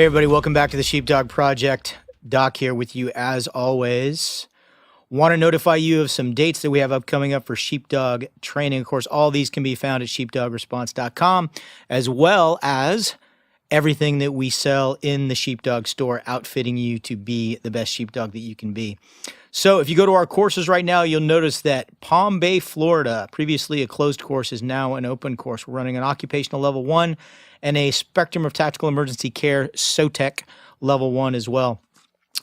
Hey everybody, welcome back to the Sheepdog Project. Doc here with you as always. Want to notify you of some dates that we have coming up for Sheepdog training. Of course, all these can be found at sheepdogresponse.com, as well as everything that we sell in the Sheepdog store, outfitting you to be the best sheepdog that you can be. So if you go to our courses right now, you'll notice that Palm Bay, Florida, previously a closed course, is now an open course. We're running an occupational level 1 and a spectrum of tactical emergency care SOTEC level 1 as well.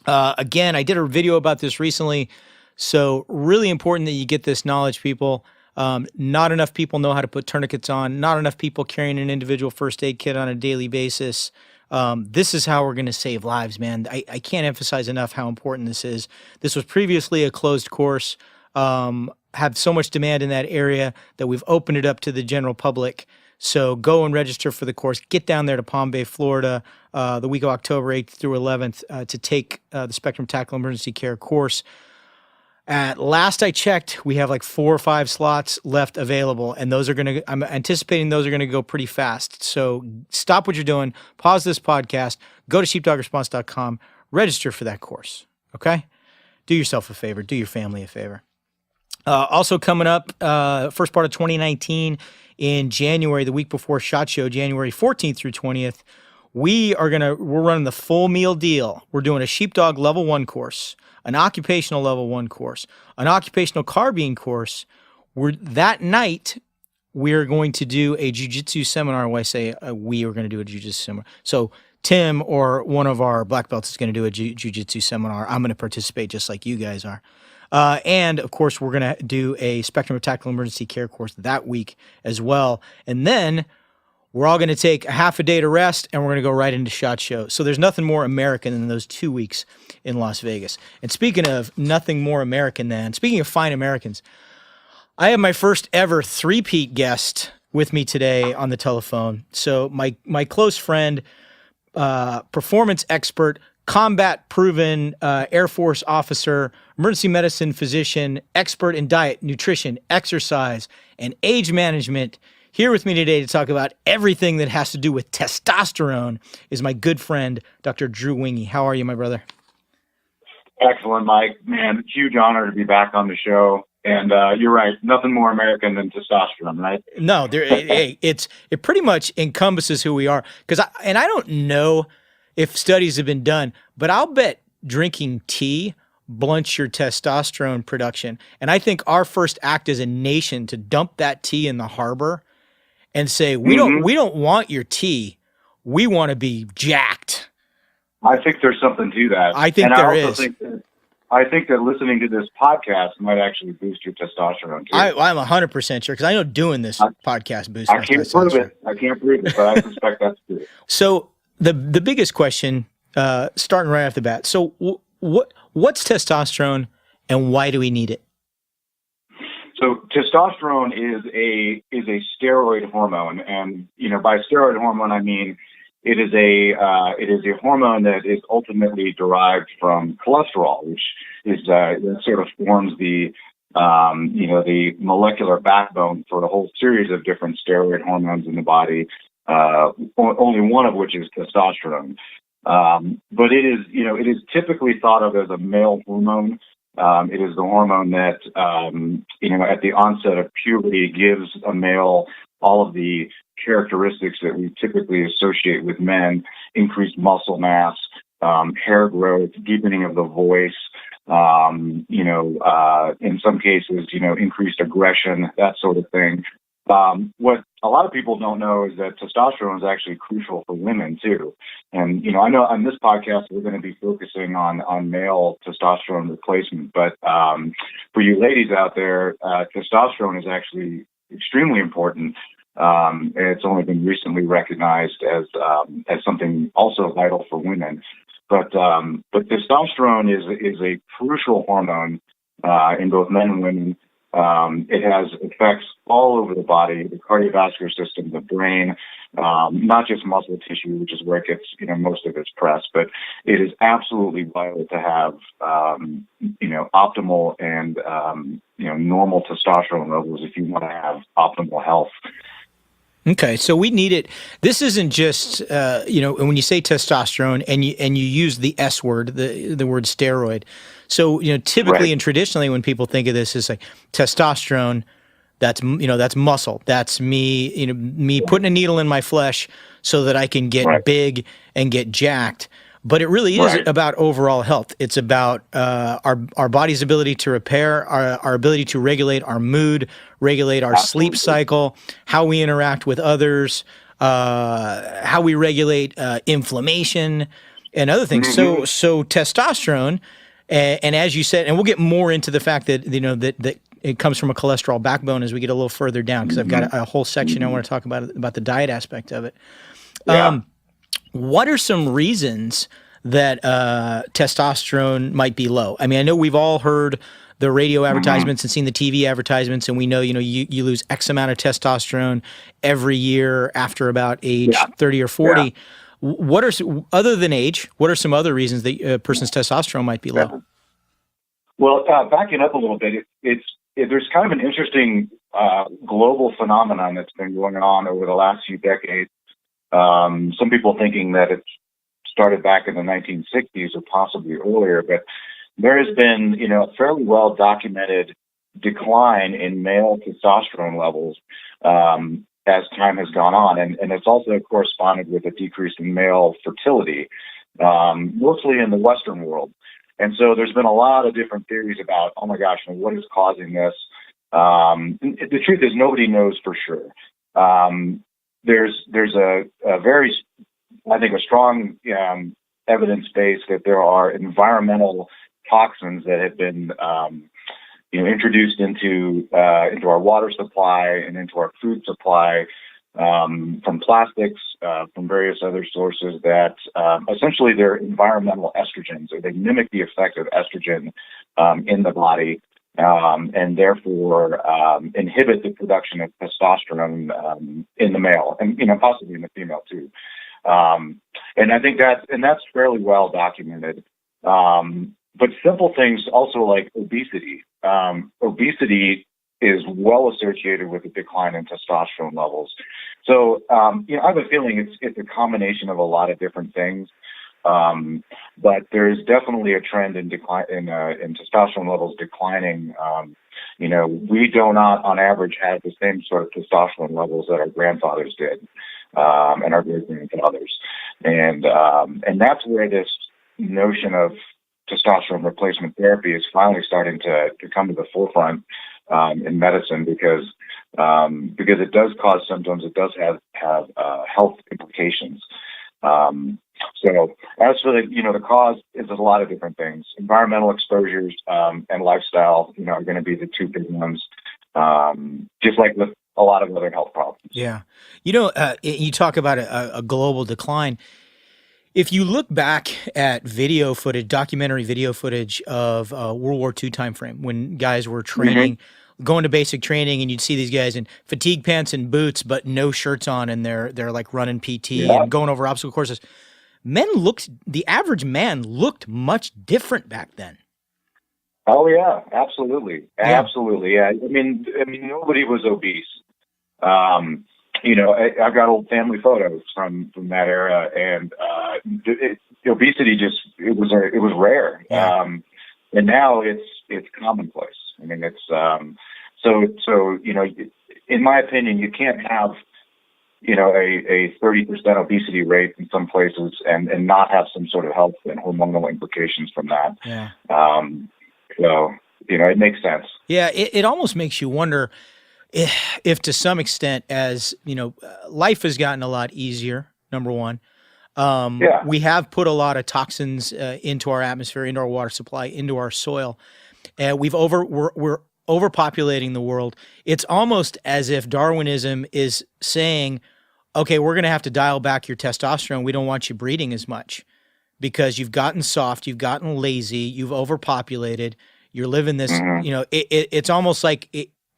Again, I did a video about this recently, so really important that you get this knowledge, people. Not enough people know how to put tourniquets on. Not enough people carrying an individual first aid kit on a daily basis. This is how we're going to save lives, man. I can't emphasize enough how important this is. This was previously a closed course, had so much demand in that area that we've opened it up to the general public. So go and register for the course. Get down there to Palm Bay, Florida, the week of October 8th through 11th to take the Spectrum Tactical Emergency Care course. At last I checked, we have like 4 or 5 slots left available, and those are going to, I'm anticipating those are going to go pretty fast. So stop what you're doing, pause this podcast, go to sheepdogresponse.com, register for that course, okay? Do yourself a favor, do your family a favor. Also coming up, first part of 2019 in January, the week before SHOT Show, January 14th through 20th, we're running the full meal deal. We're doing a Sheepdog level 1 course, an occupational level 1 course, an occupational carbine course. That night, we're going to do a jiu-jitsu seminar. When I say we are going to do a jiu-jitsu seminar. So Tim or one of our black belts is going to do a jiu-jitsu seminar. I'm going to participate just like you guys are. And of course, we're going to do a Spectrum of Tactical Emergency Care course that week as well. And then we're all going to take a half a day to rest, and we're going to go right into SHOT Show. So there's nothing more American than those 2 weeks in Las Vegas. And speaking of nothing more American than, speaking of fine Americans, I have my first ever three-peat guest with me today on the telephone. So my close friend, performance expert, combat-proven Air Force officer, emergency medicine physician, expert in diet, nutrition, exercise, and age management. Here with me today to talk about everything that has to do with testosterone is my good friend, Dr. Drew Wingy. How are you, my brother? Excellent, Mike. Man, huge honor to be back on the show. And you're right, nothing more American than testosterone, right? No, it pretty much encompasses who we are. I don't know if studies have been done, but I'll bet drinking tea blunts your testosterone production. And I think our first act as a nation to dump that tea in the harbor and say, we don't want your tea. We want to be jacked. I think there's something to that. I think there is. I think that listening to this podcast might actually boost your testosterone too. I'm 100% sure, because I know doing this podcast boosts my testosterone. I can't prove it, but I suspect that's true. So the biggest question, starting right off the bat. So what's testosterone, and why do we need it? So testosterone is a steroid hormone, and by steroid hormone I mean it is a hormone that is ultimately derived from cholesterol, which is that sort of forms the the molecular backbone for a whole series of different steroid hormones in the body. Only one of which is testosterone. But it is typically thought of as a male hormone. It is the hormone that, at the onset of puberty gives a male all of the characteristics that we typically associate with men: increased muscle mass, hair growth, deepening of the voice, in some cases, increased aggression, that sort of thing. What a lot of people don't know is that testosterone is actually crucial for women too. And, I know on this podcast, we're going to be focusing on male testosterone replacement, but, for you ladies out there, testosterone is actually extremely important. It's only been recently recognized as something also vital for women. But testosterone is a crucial hormone, in both men and women. It has effects all over the body, the cardiovascular system, the brain, not just muscle tissue, which is where it gets, most of its press, but it is absolutely vital to have, optimal and, normal testosterone levels if you want to have optimal health. Okay, so we need it. This isn't just when you say testosterone and you use the S word, the word steroid. So typically Right. and traditionally, when people think of this, it's like testosterone. That's muscle. That's me. Me Right. putting a needle in my flesh so that I can Right. get big and get jacked. But it really is Right. about overall health. It's about our body's ability to repair, our ability to regulate our mood, regulate our sleep Absolutely. cycle, how we interact with others, how we regulate inflammation, and other things. Hmm. So testosterone, and as you said, and we'll get more into the fact that that it comes from a cholesterol backbone as we get a little further down, because I've got Hmm. a whole section I Hmm. want to talk about the diet aspect of it. Yeah. What are some reasons that testosterone might be low? I mean, I know we've all heard the radio Hmm. advertisements and seen the TV advertisements, and we know, you lose X amount of testosterone every year after about age Yeah. 30 or Yeah. 40. What are other than age? What are some other reasons that a person's testosterone might be low? Yeah. Well, backing up a little bit, there's kind of an interesting global phenomenon that's been going on over the last few decades. Some people thinking that it started back in the 1960s or possibly earlier, but there has been, a fairly well documented decline in male testosterone levels as time has gone on, and it's also corresponded with a decrease in male fertility, mostly in the Western world. And so there's been a lot of different theories about, oh my gosh, what is causing this? The truth is nobody knows for sure. There's a very, I think, a strong evidence base that there are environmental toxins that have been introduced into our water supply and into our food supply from plastics, from various other sources that essentially they're environmental estrogens, or they mimic the effect of estrogen in the body, and therefore inhibit the production of testosterone in the male, and possibly in the female too. And I think that's fairly well documented. But simple things also like obesity. Obesity is well associated with a decline in testosterone levels. So, I have a feeling it's a combination of a lot of different things. But there's definitely a trend in decline in testosterone levels declining. We do not, on average, have the same sort of testosterone levels that our grandfathers did, and our great grandfathers, and that's where this notion of testosterone replacement therapy is finally starting to come to the forefront in medicine, because it does cause symptoms. It does have health implications. So as for the cause is a lot of different things. Environmental exposures and lifestyle, are going to be the two big ones. Just like with a lot of other health problems. Yeah. You talk about a global decline. If you look back at video footage, documentary video footage of World War II timeframe, when guys were Hmm. training, going to basic training, and you'd see these guys in fatigue pants and boots, but no shirts on, and they're like running PT Yeah. and going over obstacle courses. The average man looked much different back then. Oh yeah, absolutely, Yeah. absolutely. Yeah. I mean, nobody was obese. I've got old family photos from that era, and obesity it was rare. Yeah. And now it's commonplace. I mean, it's so in my opinion, you can't have a 30% obesity rate in some places and not have some sort of health and hormonal implications from that. Yeah. Um, so it makes sense. Yeah. It almost makes you wonder if to some extent, as life has gotten a lot easier, number one. Yeah. We have put a lot of toxins into our atmosphere, into our water supply, into our soil, and we're overpopulating the world. It's almost as if Darwinism is saying, "Okay, we're going to have to dial back your testosterone. We don't want you breeding as much because you've gotten soft, you've gotten lazy, you've overpopulated, you're living this." Hmm. It's almost like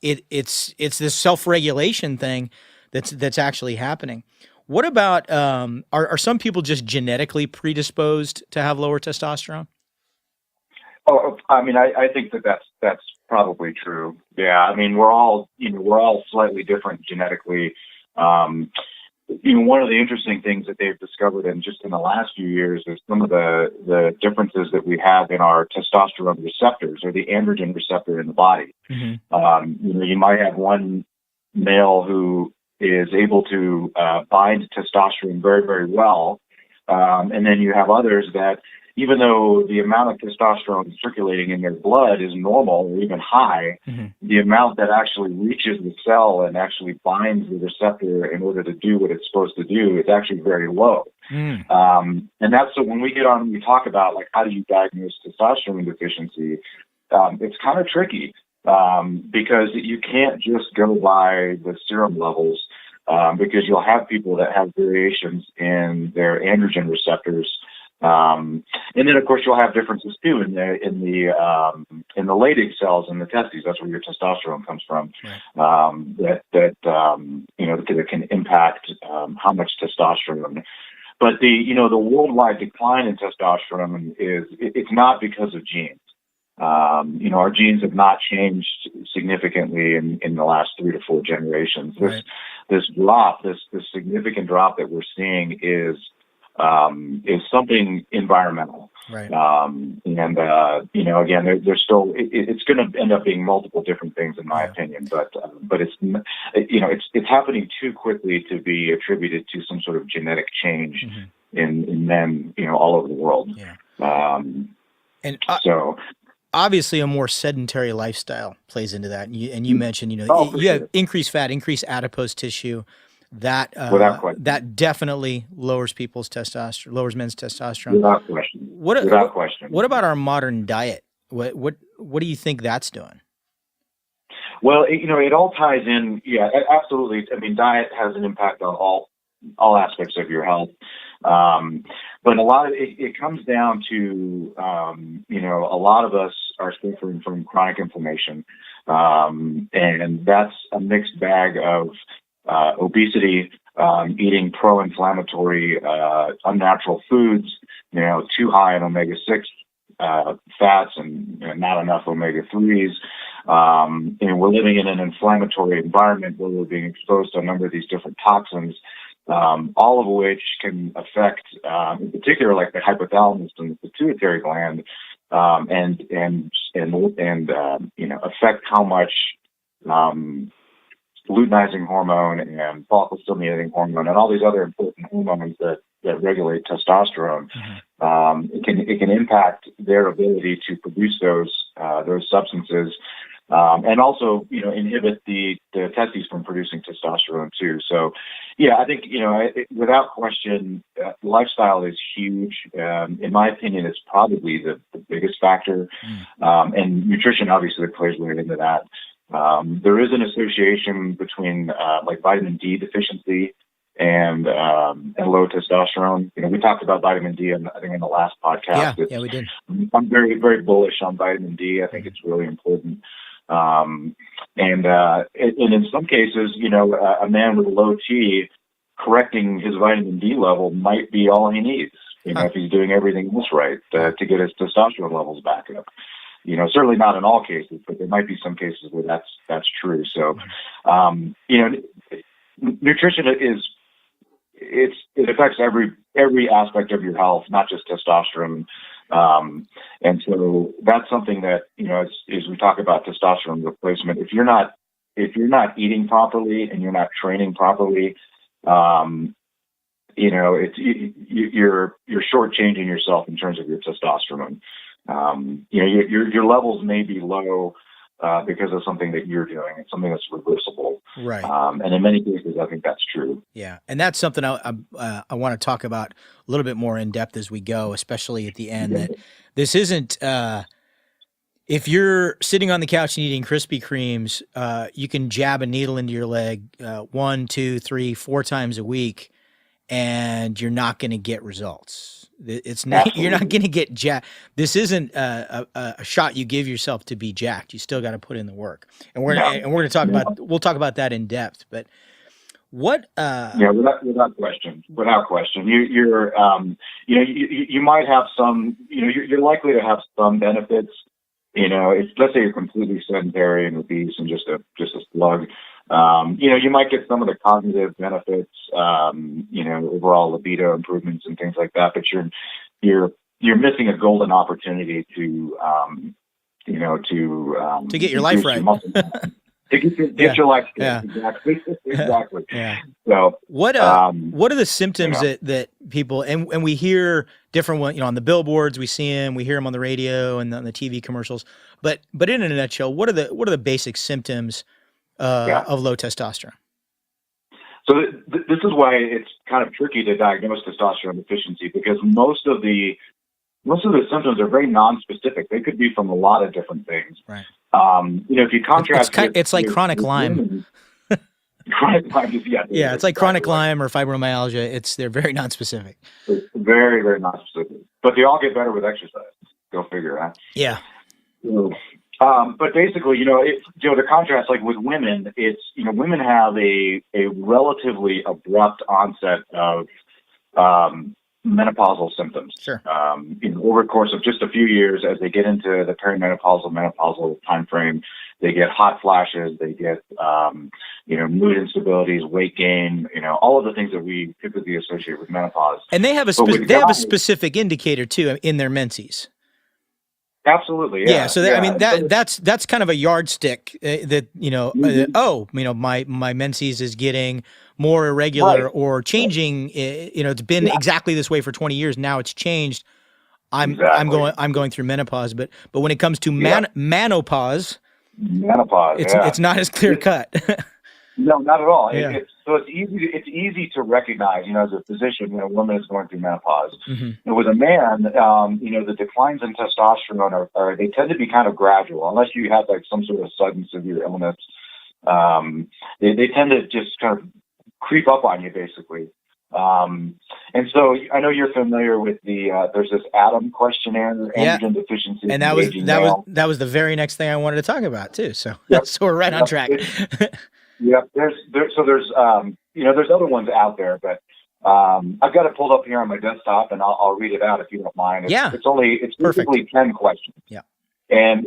it's this self-regulation thing that's actually happening. What about are some people just genetically predisposed to have lower testosterone? Oh, I mean, I think that's probably true. Yeah, I mean, we're all slightly different genetically. One of the interesting things that they've discovered in the last few years is some of the differences that we have in our testosterone receptors, or the androgen receptor in the body. You might have one male who is able to bind testosterone very, very well, and then you have others that, even though the amount of testosterone circulating in their blood is normal or even high, the amount that actually reaches the cell and actually binds the receptor in order to do what it's supposed to do is actually very low. And that's, so when we get on and we talk about, like, how do you diagnose testosterone deficiency, it's kind of tricky, because you can't just go by the serum levels, because you'll have people that have variations in their androgen receptors. And then, of course, you'll have differences too in the Leydig cells in the testes. That's where your testosterone comes from. That can impact how much testosterone. But the worldwide decline in testosterone it's not because of genes. Our genes have not changed significantly in the last 3 to 4 generations. This significant drop that we're seeing is something environmental. Again, there's still, it's going to end up being multiple different things in my opinion, but it's happening too quickly to be attributed to some sort of genetic change in men, all over the world. So obviously a more sedentary lifestyle plays into that. And you mentioned, you have increased fat, increased adipose tissue. That that definitely lowers people's testosterone, lowers men's testosterone. Without question. Without question. What about our modern diet? What do you think that's doing? Well, it all ties in. Yeah, absolutely. I mean, diet has an impact on all aspects of your health. But a lot of it comes down to, a lot of us are suffering from chronic inflammation. And that's a mixed bag of obesity, eating pro-inflammatory, unnatural foods, too high in omega-6 fats and not enough omega-3s. And we're living in an inflammatory environment where we're being exposed to a number of these different toxins, all of which can affect, in particular, like the hypothalamus and the pituitary gland, and affect how much luteinizing hormone and follicle-stimulating hormone and all these other important hormones that regulate testosterone. It can impact their ability to produce those substances, and also inhibit the testes from producing testosterone too. So, yeah, I think without question, lifestyle is huge. In my opinion, it's probably the biggest factor, and nutrition obviously plays right into that. There is an association between like vitamin D deficiency and low testosterone. We talked about vitamin D, I think, in the last podcast. Yeah, we did. I'm very, very bullish on vitamin D. I think it's really important. And in some cases, a man with low T, correcting his vitamin D level might be all he needs. If he's doing everything else right to get his testosterone levels back up. Certainly not in all cases, but there might be some cases where that's true. So, nutrition it affects every aspect of your health, not just testosterone. And so that's something that, as we talk about testosterone replacement, if you're not eating properly and you're not training properly, you're shortchanging yourself in terms of your testosterone. Your levels may be low because of something that you're doing. It's something that's reversible. Right. And in many cases, I think that's true. Yeah. And that's something I want to talk about a little bit more in depth as we go, especially at the end, that this isn't, if you're sitting on the couch and eating Krispy Kremes, you can jab a needle into your leg 1, 2, 3, 4 times a week, and you're not going to get results. It's not, Absolutely. You're not going to get jacked. This isn't a shot you give yourself to be jacked. You still got to put in the work. And we're going to talk about, we'll talk about that in depth, but what, without question, you might have some, you're likely to have some benefits let's say you're completely sedentary and obese and just a slug. You might get some of the cognitive benefits, overall libido improvements and things like that, but you're missing a golden opportunity to get your life right. To get your life right. Exactly. Exactly. Yeah. So what are the symptoms that people, and we hear different ones, on the billboards, we see them, we hear them on the radio and on the TV commercials, but in a nutshell, what are the basic symptoms of low testosterone? So this is why it's kind of tricky to diagnose testosterone deficiency, because most of the symptoms are very nonspecific. They could be from a lot of different things. Right. If you contrast, it's like chronic Lyme. Chronic Lyme is it's like chronic Lyme or fibromyalgia. They're very nonspecific. It's very, very nonspecific, but they all get better with exercise. Go figure, huh? Yeah. So, but basically, to contrast, like with women, it's women have a relatively abrupt onset of menopausal symptoms. Sure. Over the course of just a few years, as they get into the perimenopausal, menopausal time frame, they get hot flashes, they get, mood instabilities, weight gain, all of the things that we typically associate with menopause. And they have a specific indicator too in their menses. Absolutely. Yeah. So that's kind of a yardstick that, my menses is getting more irregular or changing. It's been exactly this way for 20 years. Now it's changed. I'm going through menopause, but when it comes to menopause, it's not as clear cut. No, not at all. Yeah. It's easy to recognize, as a physician, when a woman is going through menopause. Mm-hmm. And with a man, the declines in testosterone they tend to be kind of gradual, unless you have like some sort of sudden severe illness. They tend to just kind of creep up on you, basically. And so I know you're familiar with there's this ADAM questionnaire, androgen deficiency, and that was the very next thing I wanted to talk about too. So so we're right on track. There's other ones out there, but I've got it pulled up here on my desktop, and I'll read it out if you don't mind. It's basically 10 questions. Yeah. And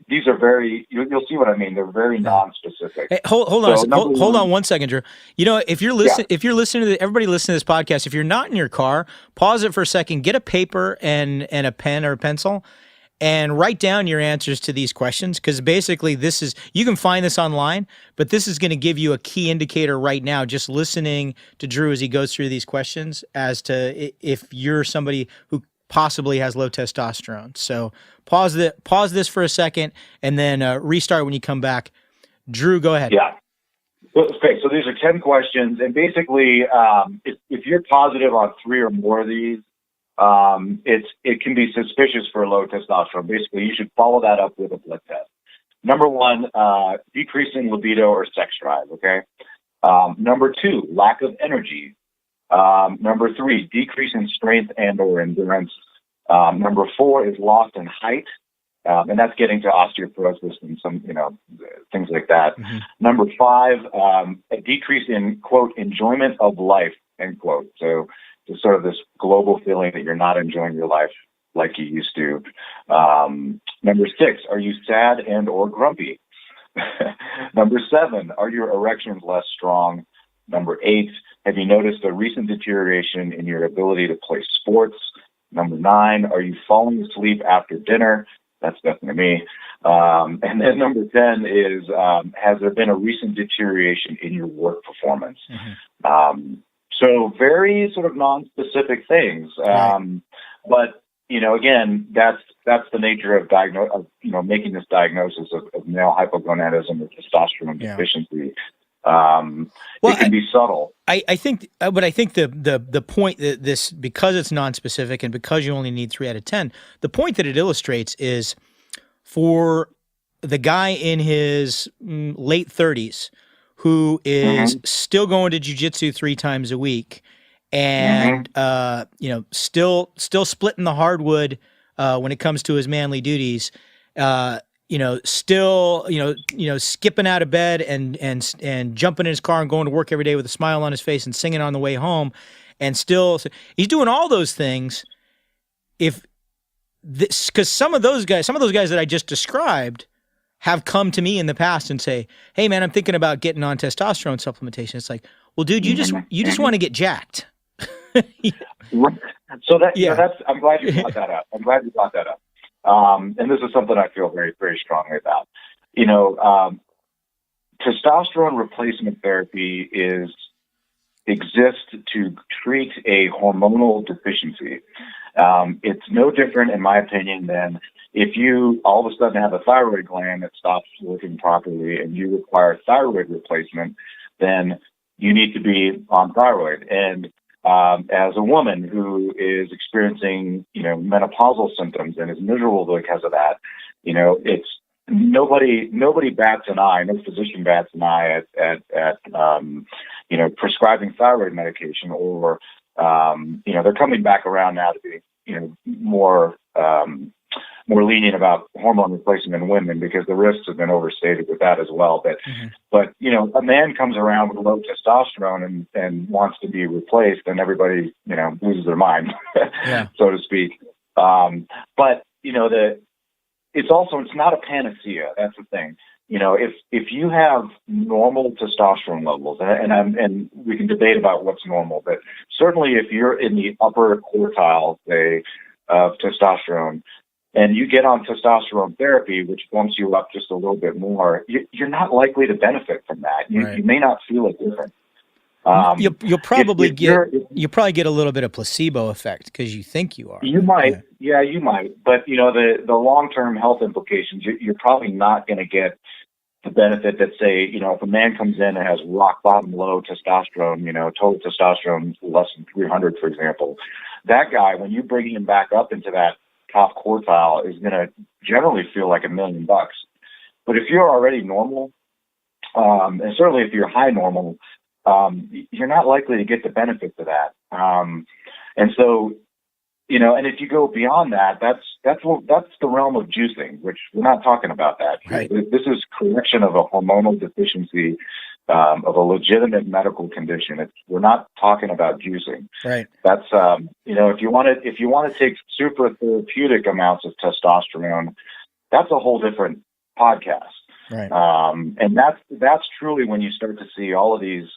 these are very. You'll see what I mean. They're very non-specific. Hey, hold on 1 second, Drew. If you're listening to everybody listening to this podcast, if you're not in your car, pause it for a second, get a paper and a pen or a pencil, and write down your answers to these questions, because basically you can find this online, but this is going to give you a key indicator right now, just listening to Drew as he goes through these questions, as to if you're somebody who possibly has low testosterone. So pause this for a second, and then restart when you come back. Drew, go ahead. Yeah. Okay, so these are 10 questions, and basically, if you're positive on 3 or more of these, it can be suspicious for low testosterone. Basically, you should follow that up with a blood test. Number 1, decreasing libido or sex drive. Okay. Number 2, lack of energy. Number 3, decrease in strength and or endurance. Number 4 is loss in height, and that's getting to osteoporosis and some things like that. Mm-hmm. Number 5, a decrease in quote enjoyment of life, end quote. So just sort of this global feeling that you're not enjoying your life like you used to. Number 6, are you sad and or grumpy? Number 7, are your erections less strong? Number 8, have you noticed a recent deterioration in your ability to play sports? Number 9, are you falling asleep after dinner? That's definitely me. And then number 10 is, has there been a recent deterioration in your work performance? Mm-hmm. So very sort of non-specific things. But, again, that's the nature of making this diagnosis of male hypogonadism or testosterone deficiency. It can be subtle. I think the point that this, because it's non-specific and because you only need 3 out of 10, the point that it illustrates is for the guy in his late 30s who is still going to jiu-jitsu 3 times a week and still splitting the hardwood when it comes to his manly duties. Still skipping out of bed and jumping in his car and going to work every day with a smile on his face and singing on the way home, and still he's doing all those things. If this, because some of those guys that I just described have come to me in the past and say, "Hey, man, I'm thinking about getting on testosterone supplementation." It's like, well, dude, you just want to get jacked. So I'm glad you brought that up. And this is something I feel very, very strongly about. Testosterone replacement therapy exists to treat a hormonal deficiency. It's no different, in my opinion, than if you all of a sudden have a thyroid gland that stops working properly and you require thyroid replacement, then you need to be on thyroid. And as a woman who is experiencing, menopausal symptoms and is miserable because of that, it's nobody bats an eye, no physician bats an eye at prescribing thyroid medication, or they're coming back around now to be more lenient about hormone replacement in women because the risks have been overstated with that as well. But a man comes around with low testosterone and wants to be replaced, and everybody loses their mind, so to speak. But it's not a panacea. That's the thing. If you have normal testosterone levels, and we can debate about what's normal, but certainly if you're in the upper quartile, say, of testosterone, and you get on testosterone therapy, which bumps you up just a little bit more, you're not likely to benefit from that. You may not feel it different. You'll probably get a little bit of placebo effect because you think you are. You might, you might. But the long-term health implications, you're probably not going to get the benefit that, say, if a man comes in and has rock bottom low testosterone, total testosterone less than 300, for example, that guy, when you bring him back up into that top quartile, is going to generally feel like $1 million. But if you're already normal, and certainly if you're high normal, you're not likely to get the benefits of that. And so, and if you go beyond that, that's the realm of juicing, which we're not talking about that. Right. This is correction of a hormonal deficiency, of a legitimate medical condition. We're not talking about juicing. Right. That's, if you want to take super therapeutic amounts of testosterone, that's a whole different podcast. Right. And that's truly when you start to see all of these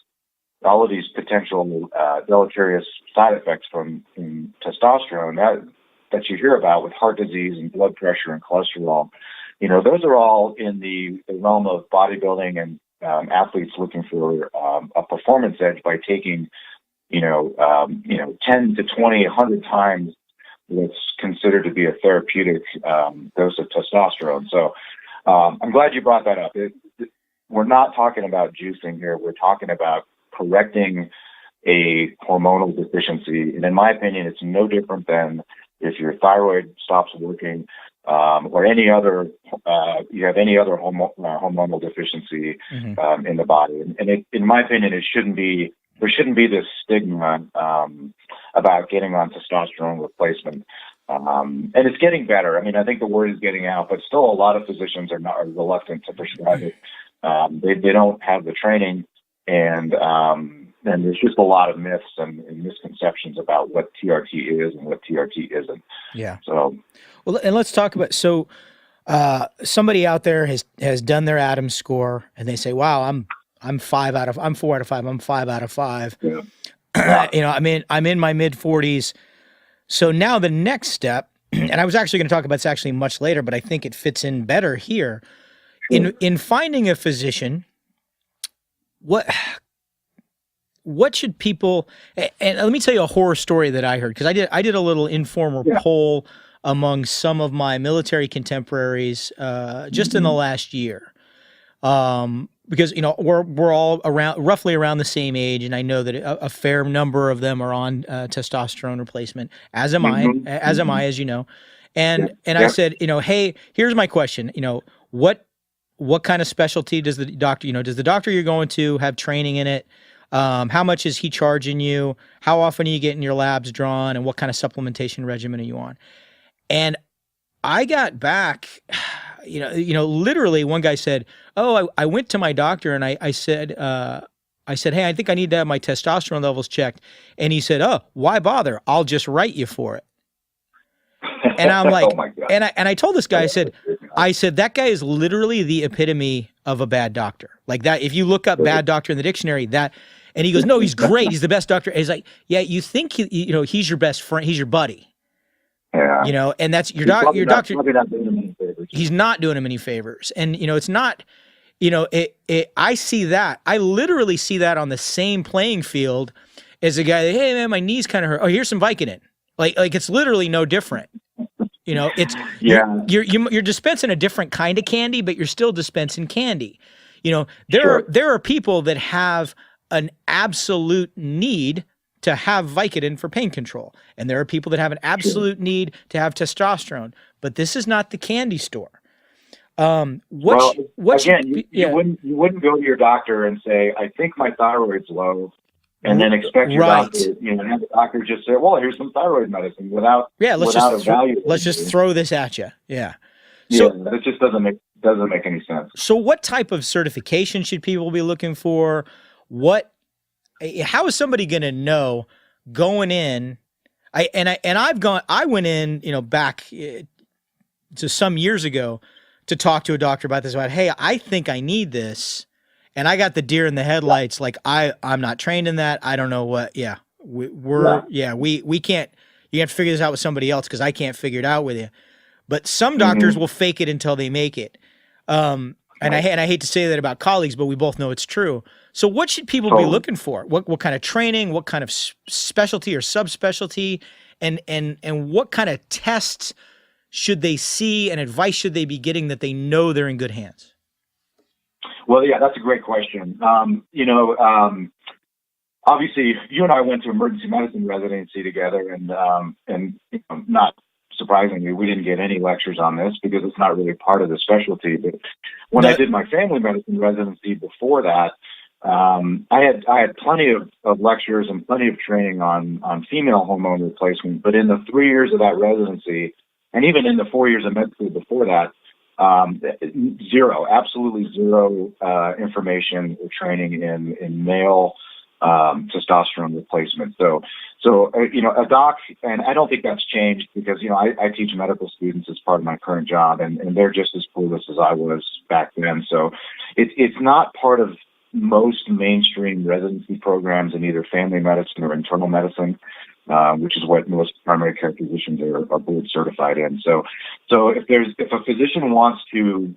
potential deleterious side effects from testosterone that you hear about with heart disease and blood pressure and cholesterol. Those are all in the realm of bodybuilding and athletes looking for a performance edge by taking 10 to 20, 100 times what's considered to be a therapeutic dose of testosterone. So I'm glad you brought that up. We're not talking about juicing here. We're talking about correcting a hormonal deficiency. And in my opinion, it's no different than if your thyroid stops working, or any other, you have any other hormonal deficiency in the body. And in my opinion, there shouldn't be this stigma about getting on testosterone replacement. And it's getting better. I mean, I think the word is getting out, but still a lot of physicians are reluctant to prescribe it. They don't have the training, and there's just a lot of myths and misconceptions about what TRT is and what TRT isn't. Yeah. So, well, and let's talk about, somebody out there has done their Adams score and they say, wow, I'm 4 out of 5. I'm 5 out of 5. Yeah. I'm in my mid 40s. So now the next step, and I was actually going to talk about this actually much later, but I think it fits in better here. Sure. In finding a physician, what should people, and let me tell you a horror story that I heard, because I did a little informal poll among some of my military contemporaries just in the last year. Because we're all roughly around the same age, and I know that a fair number of them are on testosterone replacement, as am I, as you know. And I said, hey, here's my question. What kind of specialty does the doctor you're going to have training in it? How much is he charging you? How often are you getting your labs drawn? And what kind of supplementation regimen are you on? And I got back, literally one guy said, oh, I went to my doctor and I said, hey, I think I need to have my testosterone levels checked. And he said, oh, why bother? I'll just write you for it. And I'm like, oh my God. and I told this guy, I said, that guy is literally the epitome of a bad doctor. Like that, if you look up bad doctor in the dictionary, and he goes, no, he's great. He's the best doctor. And he's like, yeah, you think, he's your best friend. He's your buddy. Yeah. And that's your doctor. Probably not doing him any favors. He's not doing him any favors. And, it's not, I see that. I literally see that on the same playing field as a guy that, hey man, my knee's kind of hurt. Oh, here's some Vicodin. Like it's literally no different. It's you're dispensing a different kind of candy, but you're still dispensing candy. There are people that have an absolute need to have Vicodin for pain control, and there are people that have an absolute need to have testosterone. But this is not the candy store. You wouldn't go to your doctor and say, I think my thyroid's low, and then expect your doctor, have the doctor just say, well, here's some thyroid medicine without let's just throw this at you. Yeah. So it just doesn't make any sense. So what type of certification should people be looking for? How is somebody going to know going in? I went in, back to some years ago to talk to a doctor about this, about, hey, I think I need this. And I got the deer in the headlights. Like I'm not trained in that. I don't know what, we can't, you have to figure this out with somebody else, 'cause I can't figure it out with you. But some doctors will fake it until they make it. And I hate to say that about colleagues, but we both know it's true. So what should people be looking for? What kind of training, what kind of specialty or subspecialty, and what kind of tests should they see and advice should they be getting that they know they're in good hands? Well, yeah, that's a great question. Obviously you and I went to emergency medicine residency together, and not surprisingly, we didn't get any lectures on this because it's not really part of the specialty. But when I did my family medicine residency before that, I had plenty of lectures and plenty of training on female hormone replacement. But in the 3 years of that residency, and even in the 4 years of med school before that, absolutely zero information or training in male testosterone replacement. So a doc, and I don't think that's changed because, I teach medical students as part of my current job, and they're just as clueless as I was back then. So it's not part of most mainstream residency programs in either family medicine or internal medicine, which is what most primary care physicians are board certified in. So if a physician wants to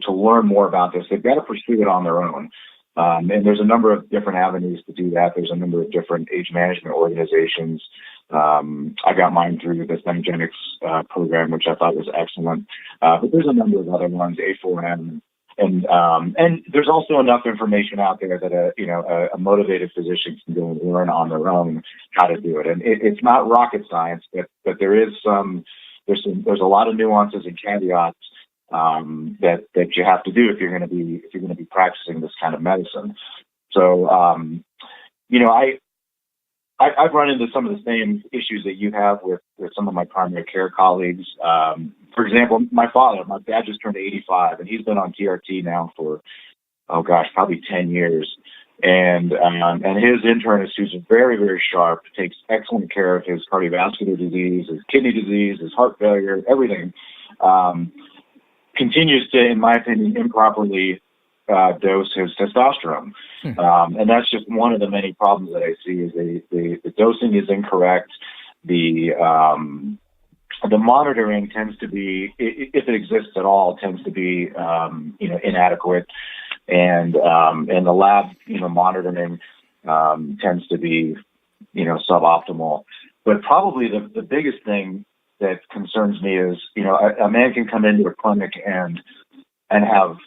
learn more about this, they've got to pursue it on their own. And there's a number of different avenues to do that. There's a number of different age management organizations. I got mine through the Semigenics program, which I thought was excellent. But there's a number of other ones, A4M. And there's also enough information out there that a motivated physician can go and learn on their own how to do it. And it's not rocket science, but there's a lot of nuances and caveats that you have to do if you're going to be practicing this kind of medicine. So I've run into some of the same issues that you have with some of my primary care colleagues. For example, my dad just turned 85, and he's been on TRT now for, probably 10 years. And his internist, who's very, very sharp, takes excellent care of his cardiovascular disease, his kidney disease, his heart failure, everything, continues to, in my opinion, improperly dose his testosterone. And that's just one of the many problems that I see is the dosing is incorrect. The monitoring tends to be, if it exists at all, tends to be, inadequate. And the lab, monitoring, tends to be, suboptimal. But probably the biggest thing that concerns me is, a man can come into a clinic and have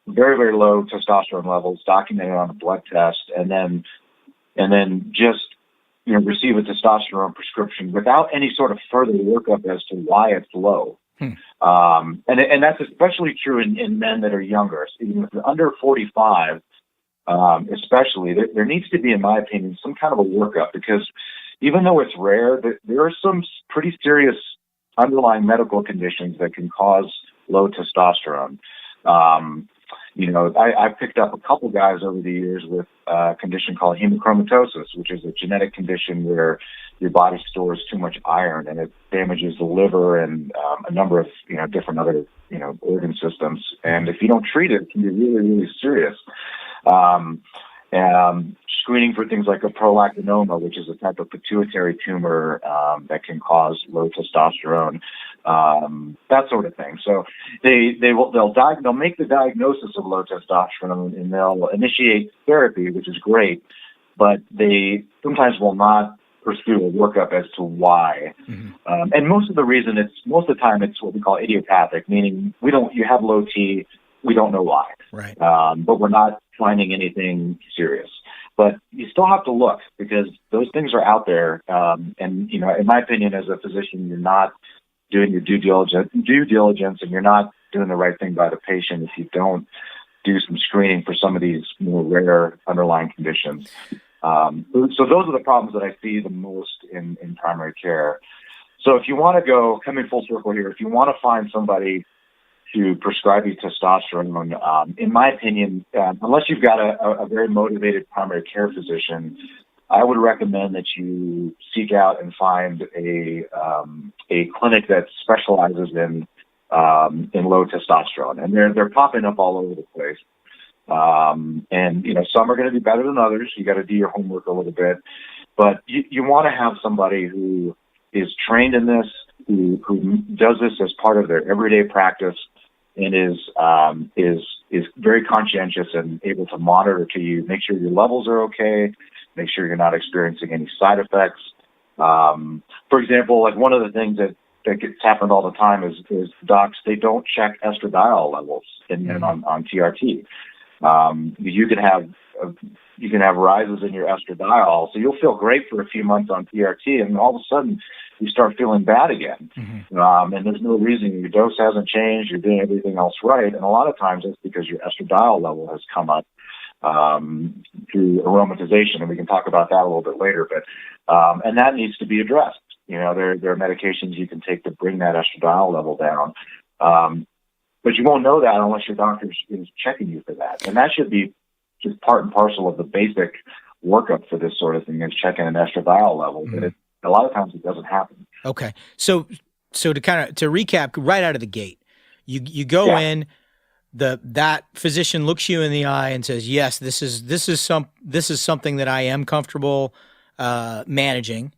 very, very low testosterone levels documented on a blood test, and then just receive a testosterone prescription without any sort of further workup as to why it's low. And that's especially true in men that are younger. Even if they're under 45, especially, there needs to be, in my opinion, some kind of a workup, because even though it's rare, there are some pretty serious underlying medical conditions that can cause low testosterone. I picked up a couple guys over the years with a condition called hemochromatosis, which is a genetic condition where your body stores too much iron, and it damages the liver and a number of different other organ systems. And if you don't treat it, it can be really, really serious. And screening for things like a prolactinoma, which is a type of pituitary tumor that can cause low testosterone, that sort of thing. So they'll make the diagnosis of low testosterone, and they'll initiate therapy, which is great, but they sometimes will not pursue a workup as to why. And most of the time it's what we call idiopathic, meaning you have low T, we don't know why. Right. But we're not finding anything serious. But you still have to look, because those things are out there. And in my opinion, as a physician, you're not doing your due diligence, and you're not doing the right thing by the patient if you don't do some screening for some of these more rare underlying conditions. So those are the problems that I see the most in primary care. So if you want to coming full circle here, if you want to find somebody to prescribe you testosterone, in my opinion, unless you've got a very motivated primary care physician, I would recommend that you seek out and find a clinic that specializes in low testosterone, and they're popping up all over the place. And some are going to be better than others. You got to do your homework a little bit, but you want to have somebody who is trained in this, who does this as part of their everyday practice, and is very conscientious and able to monitor to you, make sure your levels are okay, make sure you're not experiencing any side effects. For example, like one of the things that gets happened all the time is docs, they don't check estradiol levels on TRT. You can have rises in your estradiol, so you'll feel great for a few months on TRT, and all of a sudden you start feeling bad again. And there's no reason. Your dose hasn't changed. You're doing everything else right, and a lot of times it's because your estradiol level has come up through aromatization, and we can talk about that a little bit later. But and that needs to be addressed. There are medications you can take to bring that estradiol level down. But you won't know that unless your doctor is checking you for that. And that should be just part and parcel of the basic workup for this sort of thing, is checking an estradiol level. But a lot of times it doesn't happen. Okay. So to recap right out of the gate, you go in, that physician looks you in the eye and says, yes, this is something that I am comfortable managing.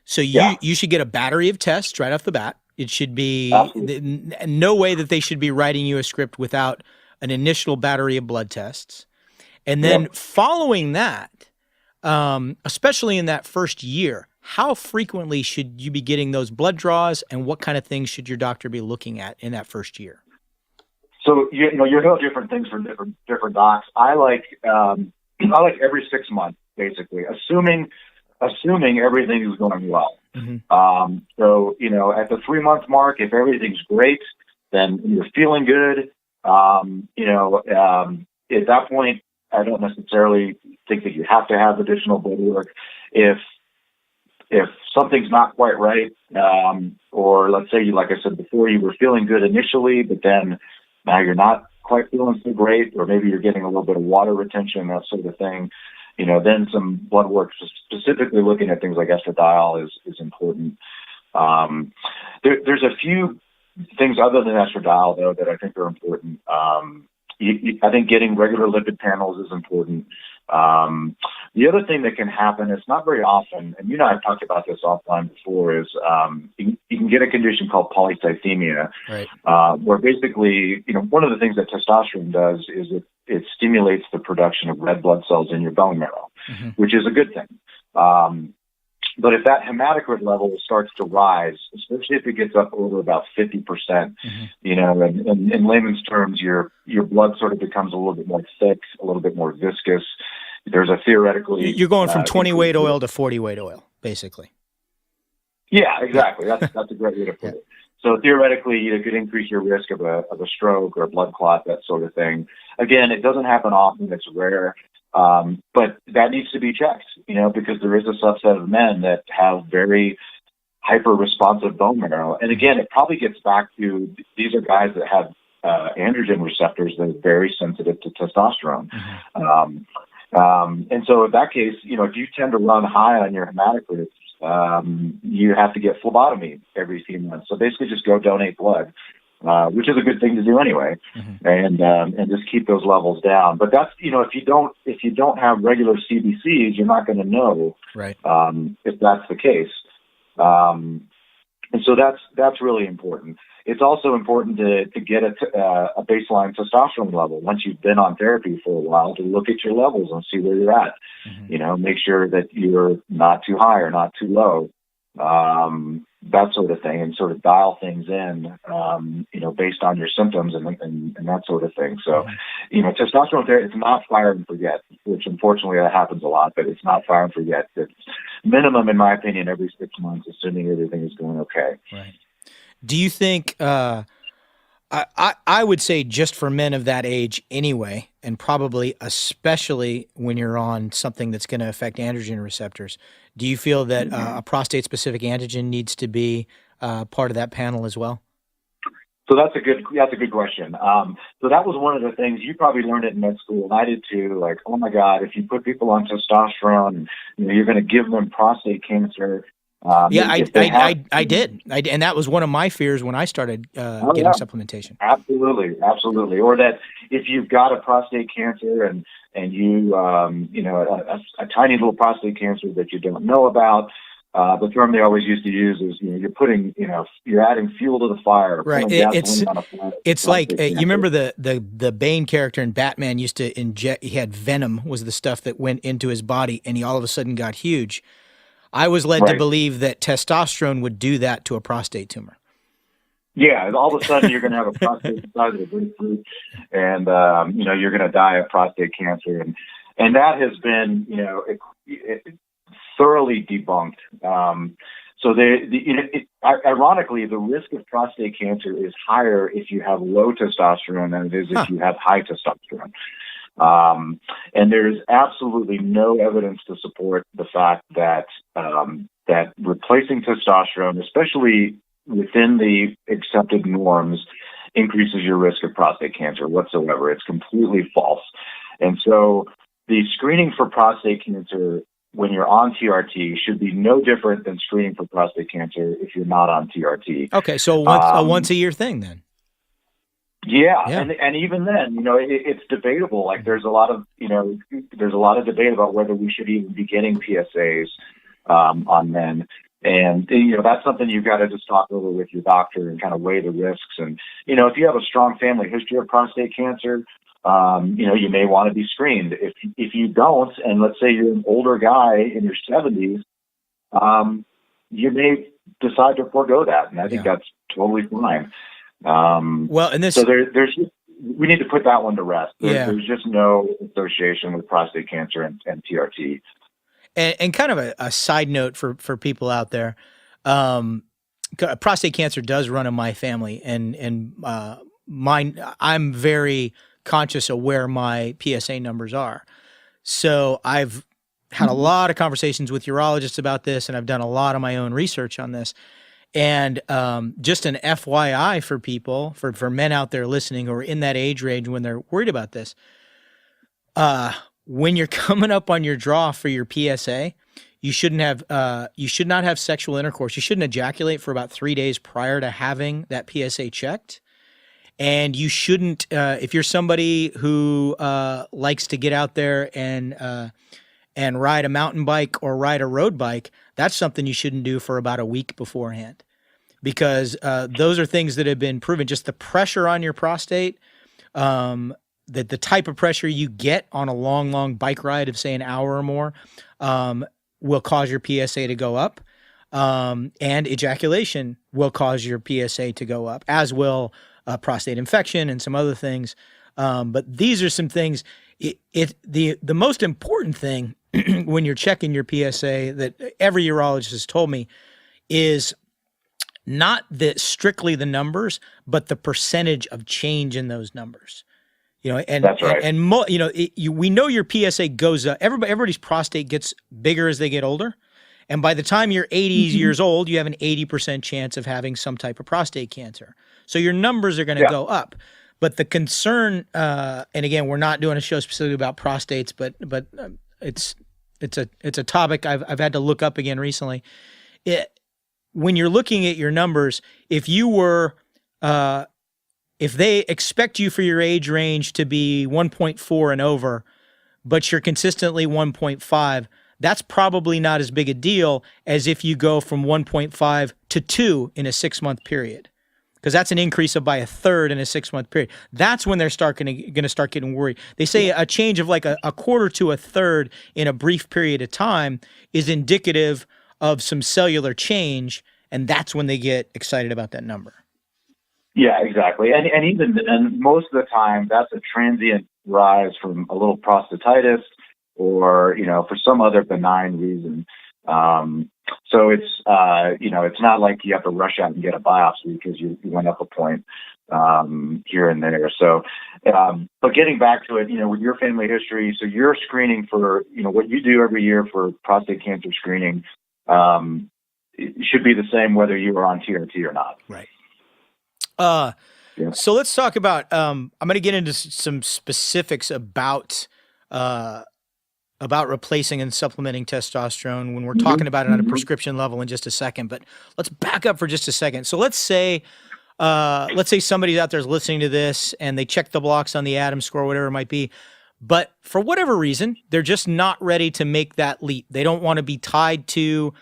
So you should get a battery of tests right off the bat. It should be no way that they should be writing you a script without an initial battery of blood tests. And then following that, especially in that first year, how frequently should you be getting those blood draws, and what kind of things should your doctor be looking at in that first year? So you know different things for different docs. I like every 6 months, basically, assuming everything is going well. So at the 3 month mark, if everything's great, then you're feeling good. At that point, I don't necessarily think that you have to have additional blood work. If something's not quite right, or let's say, like I said before, you were feeling good initially, but then now you're not quite feeling so great, or maybe you're getting a little bit of water retention, that sort of thing, then some blood work, specifically looking at things like estradiol, is important. There's a few things other than estradiol, though, that I think are important. I think getting regular lipid panels is important. The other thing that can happen, it's not very often, and you and I have talked about this offline before, is you can get a condition called polycythemia, right. Where basically, one of the things that testosterone does is it stimulates the production of red blood cells in your bone marrow, which is a good thing. But if that hematocrit level starts to rise, especially if it gets up over about 50%, and in layman's terms, your blood sort of becomes a little bit more thick, a little bit more viscous. There's a theoretically... You're going from 20 weight oil to 40 weight oil, basically. Yeah, exactly. That's a great way to put it. So theoretically, it could increase your risk of a stroke or a blood clot, that sort of thing. Again, it doesn't happen often. It's rare. But that needs to be checked, because there is a subset of men that have very hyper-responsive bone marrow. And again, it probably gets back to, these are guys that have androgen receptors that are very sensitive to testosterone. And so in that case, if you tend to run high on your hematocrits, you have to get phlebotomy every few months. So basically just go donate blood, which is a good thing to do anyway, and just keep those levels down. But that's, if you don't have regular CBCs, you're not going to know Right. If that's the case. And so that's really important. It's also important to get a baseline testosterone level once you've been on therapy for a while, to look at your levels and see where you're at. Make sure that you're not too high or not too low, that sort of thing, and sort of dial things in, based on your symptoms and that sort of thing. So, testosterone therapy, it's not fire and forget, which unfortunately that happens a lot, but it's not fire and forget. It's minimum, in my opinion, every 6 months, assuming everything is going okay. Right. Do you think, I would say just for men of that age anyway, and probably especially when you're on something that's going to affect androgen receptors, do you feel that a prostate-specific antigen needs to be part of that panel as well? So that's a good question. So that was one of the things, you probably learned it in med school, and I did too. Like, oh my God, if you put people on testosterone, you're going to give them prostate cancer. Yeah, I did. And that was one of my fears when I started getting supplementation. Absolutely. Or that if you've got a prostate cancer and you, a tiny little prostate cancer that you don't know about, the term they always used to use is, you're adding fuel to the fire. Right. It's like, you remember the Bane character in Batman used to inject, he had venom was the stuff that went into his body, and he all of a sudden got huge. I was led to believe that testosterone would do that to a prostate tumor. Yeah, all of a sudden you're going to have a prostate the size of a grapefruit, and you're going to die of prostate cancer, and that has been thoroughly debunked. So ironically, the risk of prostate cancer is higher if you have low testosterone than it is if you have high testosterone. And there's absolutely no evidence to support the fact that that replacing testosterone, especially within the accepted norms, increases your risk of prostate cancer whatsoever. It's completely false. And so the screening for prostate cancer when you're on TRT should be no different than screening for prostate cancer if you're not on TRT. Okay, so a once a year thing then. Yeah. And even then, it's debatable. Like there's a lot of debate about whether we should even be getting PSAs on men. And, that's something you've got to just talk over with your doctor and kind of weigh the risks. And, if you have a strong family history of prostate cancer, you may want to be screened. If you don't, and let's say you're an older guy in your 70s, you may decide to forego that. And I think that's totally fine. So we need to put that one to rest. There's just no association with prostate cancer and TRT. And kind of a side note for people out there, prostate cancer does run in my family, and mine. I'm very conscious of where my PSA numbers are. So I've had a lot of conversations with urologists about this, and I've done a lot of my own research on this. And just an FYI for people, for men out there listening who are in that age range when they're worried about this, when you're coming up on your draw for your PSA, you should not have sexual intercourse. You shouldn't ejaculate for about 3 days prior to having that PSA checked. And you shouldn't, if you're somebody who likes to get out there and ride a mountain bike or ride a road bike, that's something you shouldn't do for about a week beforehand, because those are things that have been proven. Just the pressure on your prostate, that the type of pressure you get on a long bike ride of, say, an hour or more, will cause your PSA to go up, and ejaculation will cause your PSA to go up, as will prostate infection and some other things. But these are some things. The most important thing when you're checking your PSA that every urologist has told me is not strictly the numbers, but the percentage of change in those numbers. And that's right. We know your PSA goes up. Everybody's prostate gets bigger as they get older, and by the time you're 80 years old, you have an 80% chance of having some type of prostate cancer. So your numbers are going to go up. But the concern, and again, we're not doing a show specifically about prostates, but it's it's a topic I've had to look up again recently. When you're looking at your numbers, if you were if they expect you for your age range to be 1.4 and over, but you're consistently 1.5, that's probably not as big a deal as if you go from 1.5 to 2 in a 6-month period, because that's an increase of by a third in a 6-month period. That's when they're going to start getting worried. They say a change of like a quarter to a third in a brief period of time is indicative of some cellular change, and that's when they get excited about that number. Yeah, exactly. And most of the time that's a transient rise from a little prostatitis or, for some other benign reason. So it's, it's not like you have to rush out and get a biopsy because you went up a point here and there. So, but getting back to it, with your family history, so you're screening for, what you do every year for prostate cancer screening, it should be the same whether you are on TRT or not. Right. So let's talk about, I'm going to get into some specifics about replacing and supplementing testosterone when we're talking about it on a prescription level in just a second, but let's back up for just a second. So let's say somebody out there is listening to this and they check the blocks on the Adams score, whatever it might be, but for whatever reason, they're just not ready to make that leap. They don't want to be tied to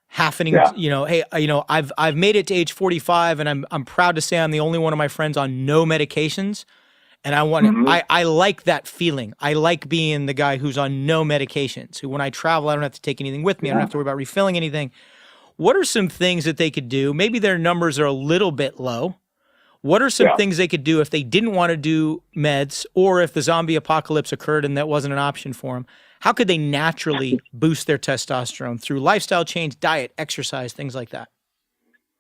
happening, hey, I've made it to age 45 and I'm proud to say I'm the only one of my friends on no medications. And I want I like that feeling. I like being the guy who's on no medications, who when I travel, I don't have to take anything with me. I don't have to worry about refilling anything. What are some things that they could do? Maybe their numbers are a little bit low. What are some things they could do if they didn't want to do meds, or if the zombie apocalypse occurred and that wasn't an option for them? How could they naturally boost their testosterone through lifestyle change, diet, exercise, things like that?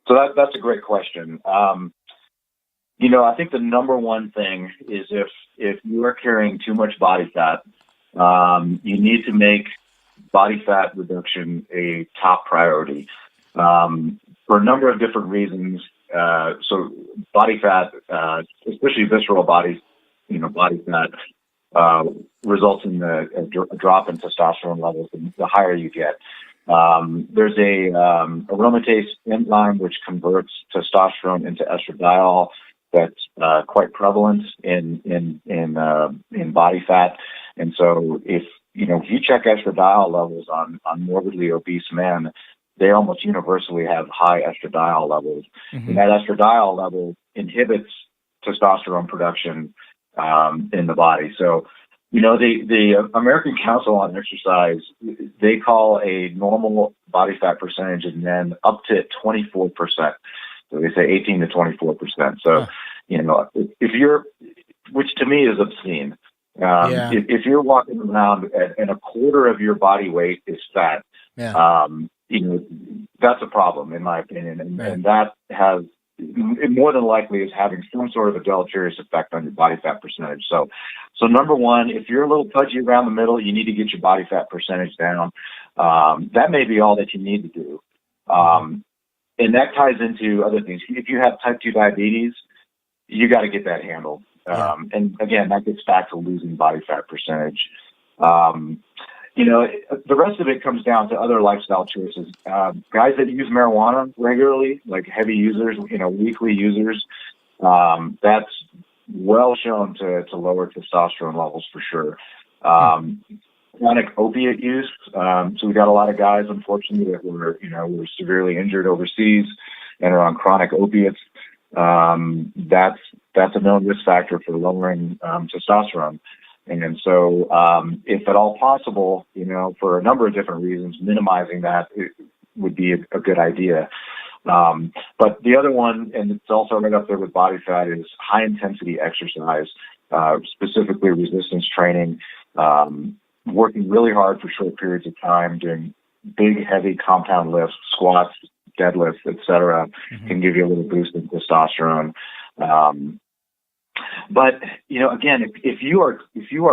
So that's a great question. I think the number one thing is if you are carrying too much body fat, you need to make body fat reduction a top priority for a number of different reasons. So body fat, especially visceral body fat, results in a drop in testosterone levels the higher you get. There's a aromatase enzyme which converts testosterone into estradiol that's quite prevalent in body fat, and so if you check estradiol levels on morbidly obese men, they almost universally have high estradiol levels, and that estradiol level inhibits testosterone production in the body. So, the American Council on Exercise, they call a normal body fat percentage in men up to 24%. So they say 18 to 24%. So, if you're, which to me is obscene. If you're walking around and a quarter of your body weight is fat, that's a problem in my opinion. And that has, it more than likely is having some sort of a deleterious effect on your body fat percentage. So number one, if you're a little pudgy around the middle, you need to get your body fat percentage down. That may be all that you need to do. And that ties into other things. If you have type 2 diabetes, you got to get that handled. And again, that gets back to losing body fat percentage. The rest of it comes down to other lifestyle choices. Guys that use marijuana regularly, like heavy users, weekly users, that's well shown to lower testosterone levels for sure. Chronic opiate use. So we got a lot of guys, unfortunately, that were severely injured overseas and are on chronic opiates. That's a known risk factor for lowering testosterone. And so, if at all possible, for a number of different reasons, minimizing that would be a good idea. But the other one, and it's also right up there with body fat, is high intensity exercise, specifically resistance training, working really hard for short periods of time, doing big, heavy compound lifts, squats, deadlifts, etc., can give you a little boost in testosterone. But again, if you are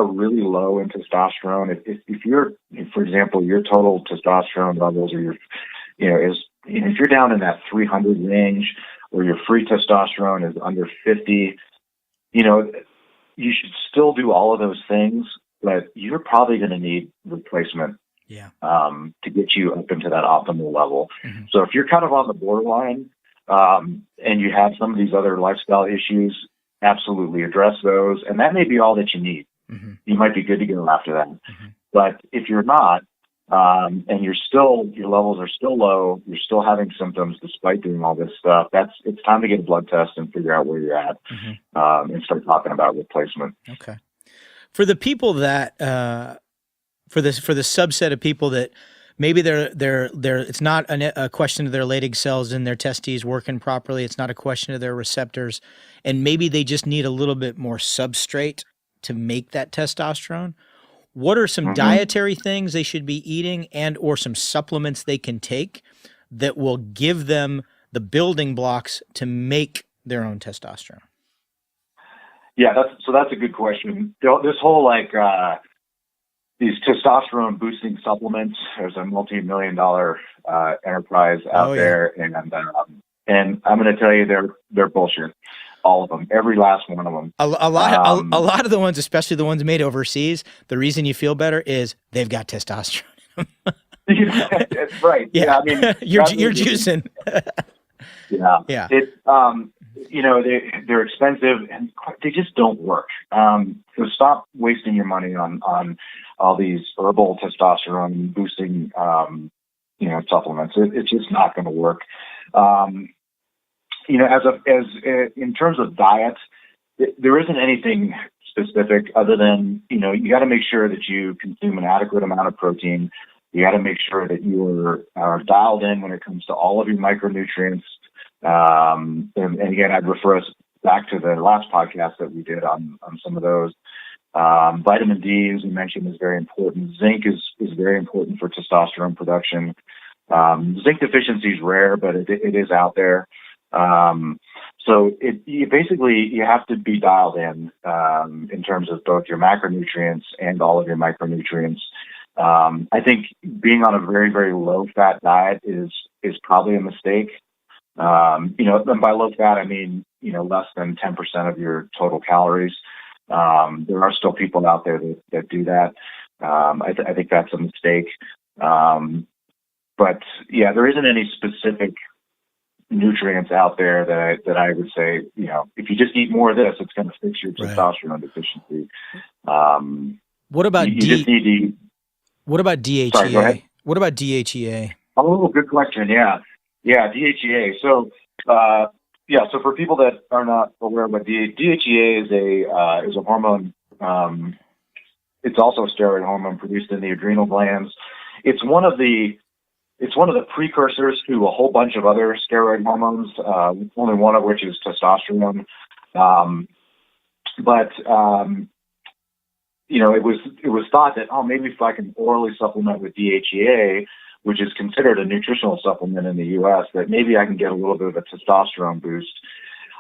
really low in testosterone, if you're, for example, your total testosterone levels, or if you're down in that 300 range, or your free testosterone is under 50, you should still do all of those things, but you're probably going to need replacement Yeah. To get you up into that optimal level. Mm-hmm. So if you're kind of on the borderline, and you have some of these other lifestyle issues, absolutely address those. And that may be all that you need. Mm-hmm. You might be good to go after that. Mm-hmm. But if you're not, and your levels are still low, you're still having symptoms despite doing all this stuff, it's time to get a blood test and figure out where you're at, and start talking about replacement. Okay. For the people that, for the subset of people that maybe they're it's not a question of their Leydig cells in their testes working properly. It's not a question of their receptors, and maybe they just need a little bit more substrate to make that testosterone. What are some dietary things they should be eating and or some supplements they can take that will give them the building blocks to make their own testosterone? Yeah, that's a good question. This whole these testosterone boosting supplements, there's a multi-million-dollar enterprise out there, and I'm going to tell you they're bullshit. All of them, every last one of them. A lot of the ones, especially the ones made overseas, the reason you feel better is they've got testosterone. That's right. Yeah, I mean, you're juicing. Yeah. It's they're expensive and they just don't work. So stop wasting your money on all these herbal testosterone boosting supplements. It's just not going to work. In terms of diet, there isn't anything specific other than, you got to make sure that you consume an adequate amount of protein. You got to make sure that you are dialed in when it comes to all of your micronutrients. And again, I'd refer us back to the last podcast that we did on some of those. Vitamin D, as you mentioned, is very important. Zinc is very important for testosterone production. Zinc deficiency is rare, but it is out there. So you have to be dialed in terms of both your macronutrients and all of your micronutrients. I think being on a very, very low fat diet is probably a mistake. And by low fat, I mean, less than 10% of your total calories. There are still people out there that do that. I think that's a mistake. But yeah, there isn't any specific nutrients out there that I would say, if you just eat more of this, it's going to fix your testosterone deficiency. What about What about DHEA? Sorry, go ahead. What about DHEA? Oh, good question. Yeah, DHEA. So, so for people that are not aware of what DHEA is a hormone. It's also a steroid hormone produced in the adrenal glands. It's one of the precursors to a whole bunch of other steroid hormones, only one of which is testosterone. It was thought that, maybe if I can orally supplement with DHEA, which is considered a nutritional supplement in the U.S., that maybe I can get a little bit of a testosterone boost.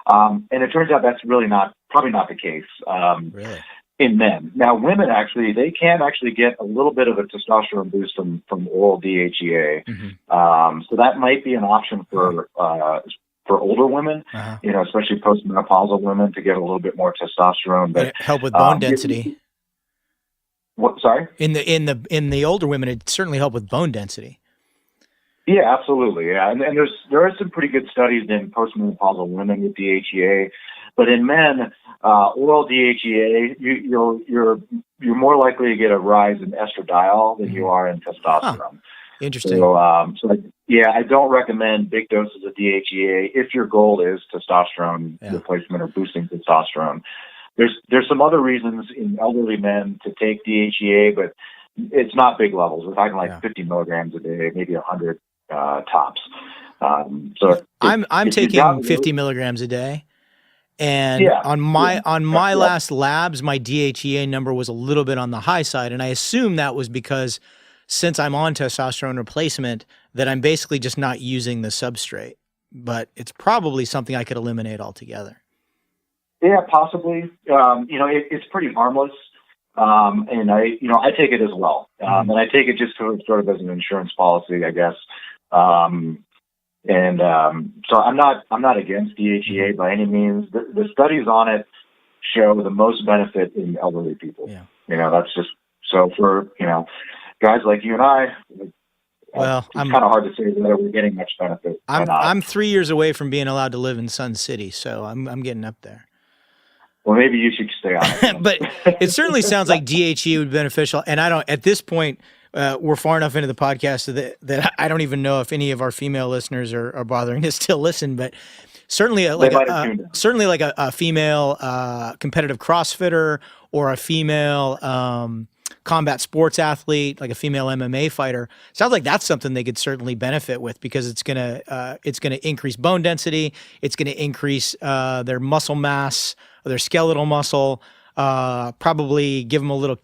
And it turns out that's probably not the case. Really? In men. Now, women they can get a little bit of a testosterone boost from oral DHEA. So that might be an option for older women, especially postmenopausal women, to get a little bit more testosterone. But help with bone density. What? Sorry. In the older women, it certainly help with bone density. Yeah, absolutely. Yeah, and there are some pretty good studies in postmenopausal women with DHEA. But in men, oral DHEA, you're more likely to get a rise in estradiol than you are in testosterone. Huh. Interesting. So I don't recommend big doses of DHEA if your goal is testosterone replacement or boosting testosterone. There's some other reasons in elderly men to take DHEA, but it's not big levels. We're talking 50 milligrams a day, maybe 100 tops. I'm taking 50 milligrams a day. And on my last labs, my DHEA number was a little bit on the high side. And I assume that was because since I'm on testosterone replacement, that I'm basically just not using the substrate. But it's probably something I could eliminate altogether. Yeah, possibly. It's pretty harmless. And I take it as well. And I take it just sort of as an insurance policy, I guess. So I'm not against DHEA by any means. The studies on it show the most benefit in elderly people. Yeah. That's just so for guys like you and I, Well, it's kind of hard to say whether we're getting much benefit or not. I'm 3 years away from being allowed to live in Sun City, so I'm getting up there. Well, maybe you should stay on it. But it certainly sounds like DHE would be beneficial. And I don't, at this point, we're far enough into the podcast that I don't even know if any of our female listeners are bothering to still listen. But certainly, like a female competitive CrossFitter or a female combat sports athlete, like a female MMA fighter, sounds like that's something they could certainly benefit with, because it's gonna increase bone density, it's gonna increase their muscle mass, their skeletal muscle, probably give them a little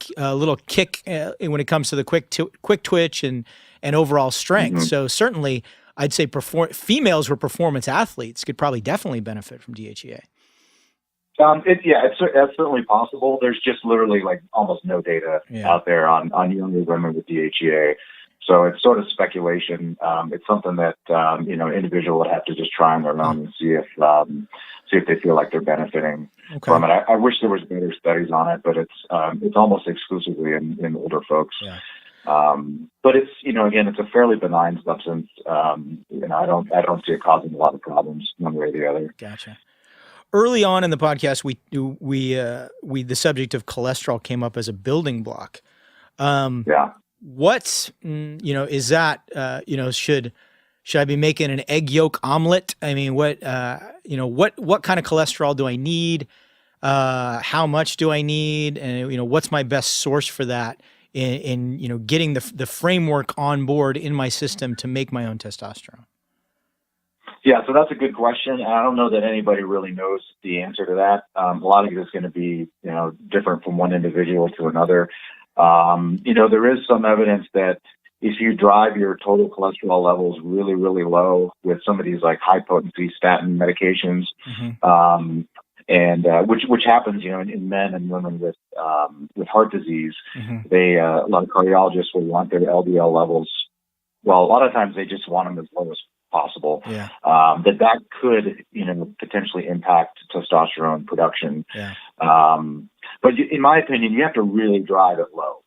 kick when it comes to the quick twitch and overall strength. So certainly, I'd say females who are performance athletes could probably definitely benefit from DHEA. It's certainly possible. There's just literally like almost no data out there on younger women with DHEA. So it's sort of speculation. It's something that, an individual would have to just try on their own and see if they feel like they're benefiting from it. I wish there was better studies on it, but it's almost exclusively in older folks. Yeah. But it's, again, it's a fairly benign substance. I don't see it causing a lot of problems one way or the other. Gotcha. Early on in the podcast, the subject of cholesterol came up as a building block. What's, is that, should I be making an egg yolk omelet? I mean, what kind of cholesterol do I need? How much do I need? And, what's my best source for that in getting the framework on board in my system to make my own testosterone? Yeah, so that's a good question. And I don't know that anybody really knows the answer to that. A lot of it is going to be, different from one individual to another. There is some evidence that if you drive your total cholesterol levels really, really low with some of these like high potency statin medications, which happens, in men and women with heart disease, a lot of cardiologists will want their LDL levels. Well, a lot of times they just want them as low as possible. Yeah. That could, potentially impact testosterone production. Yeah. But in my opinion, you have to really drive it low.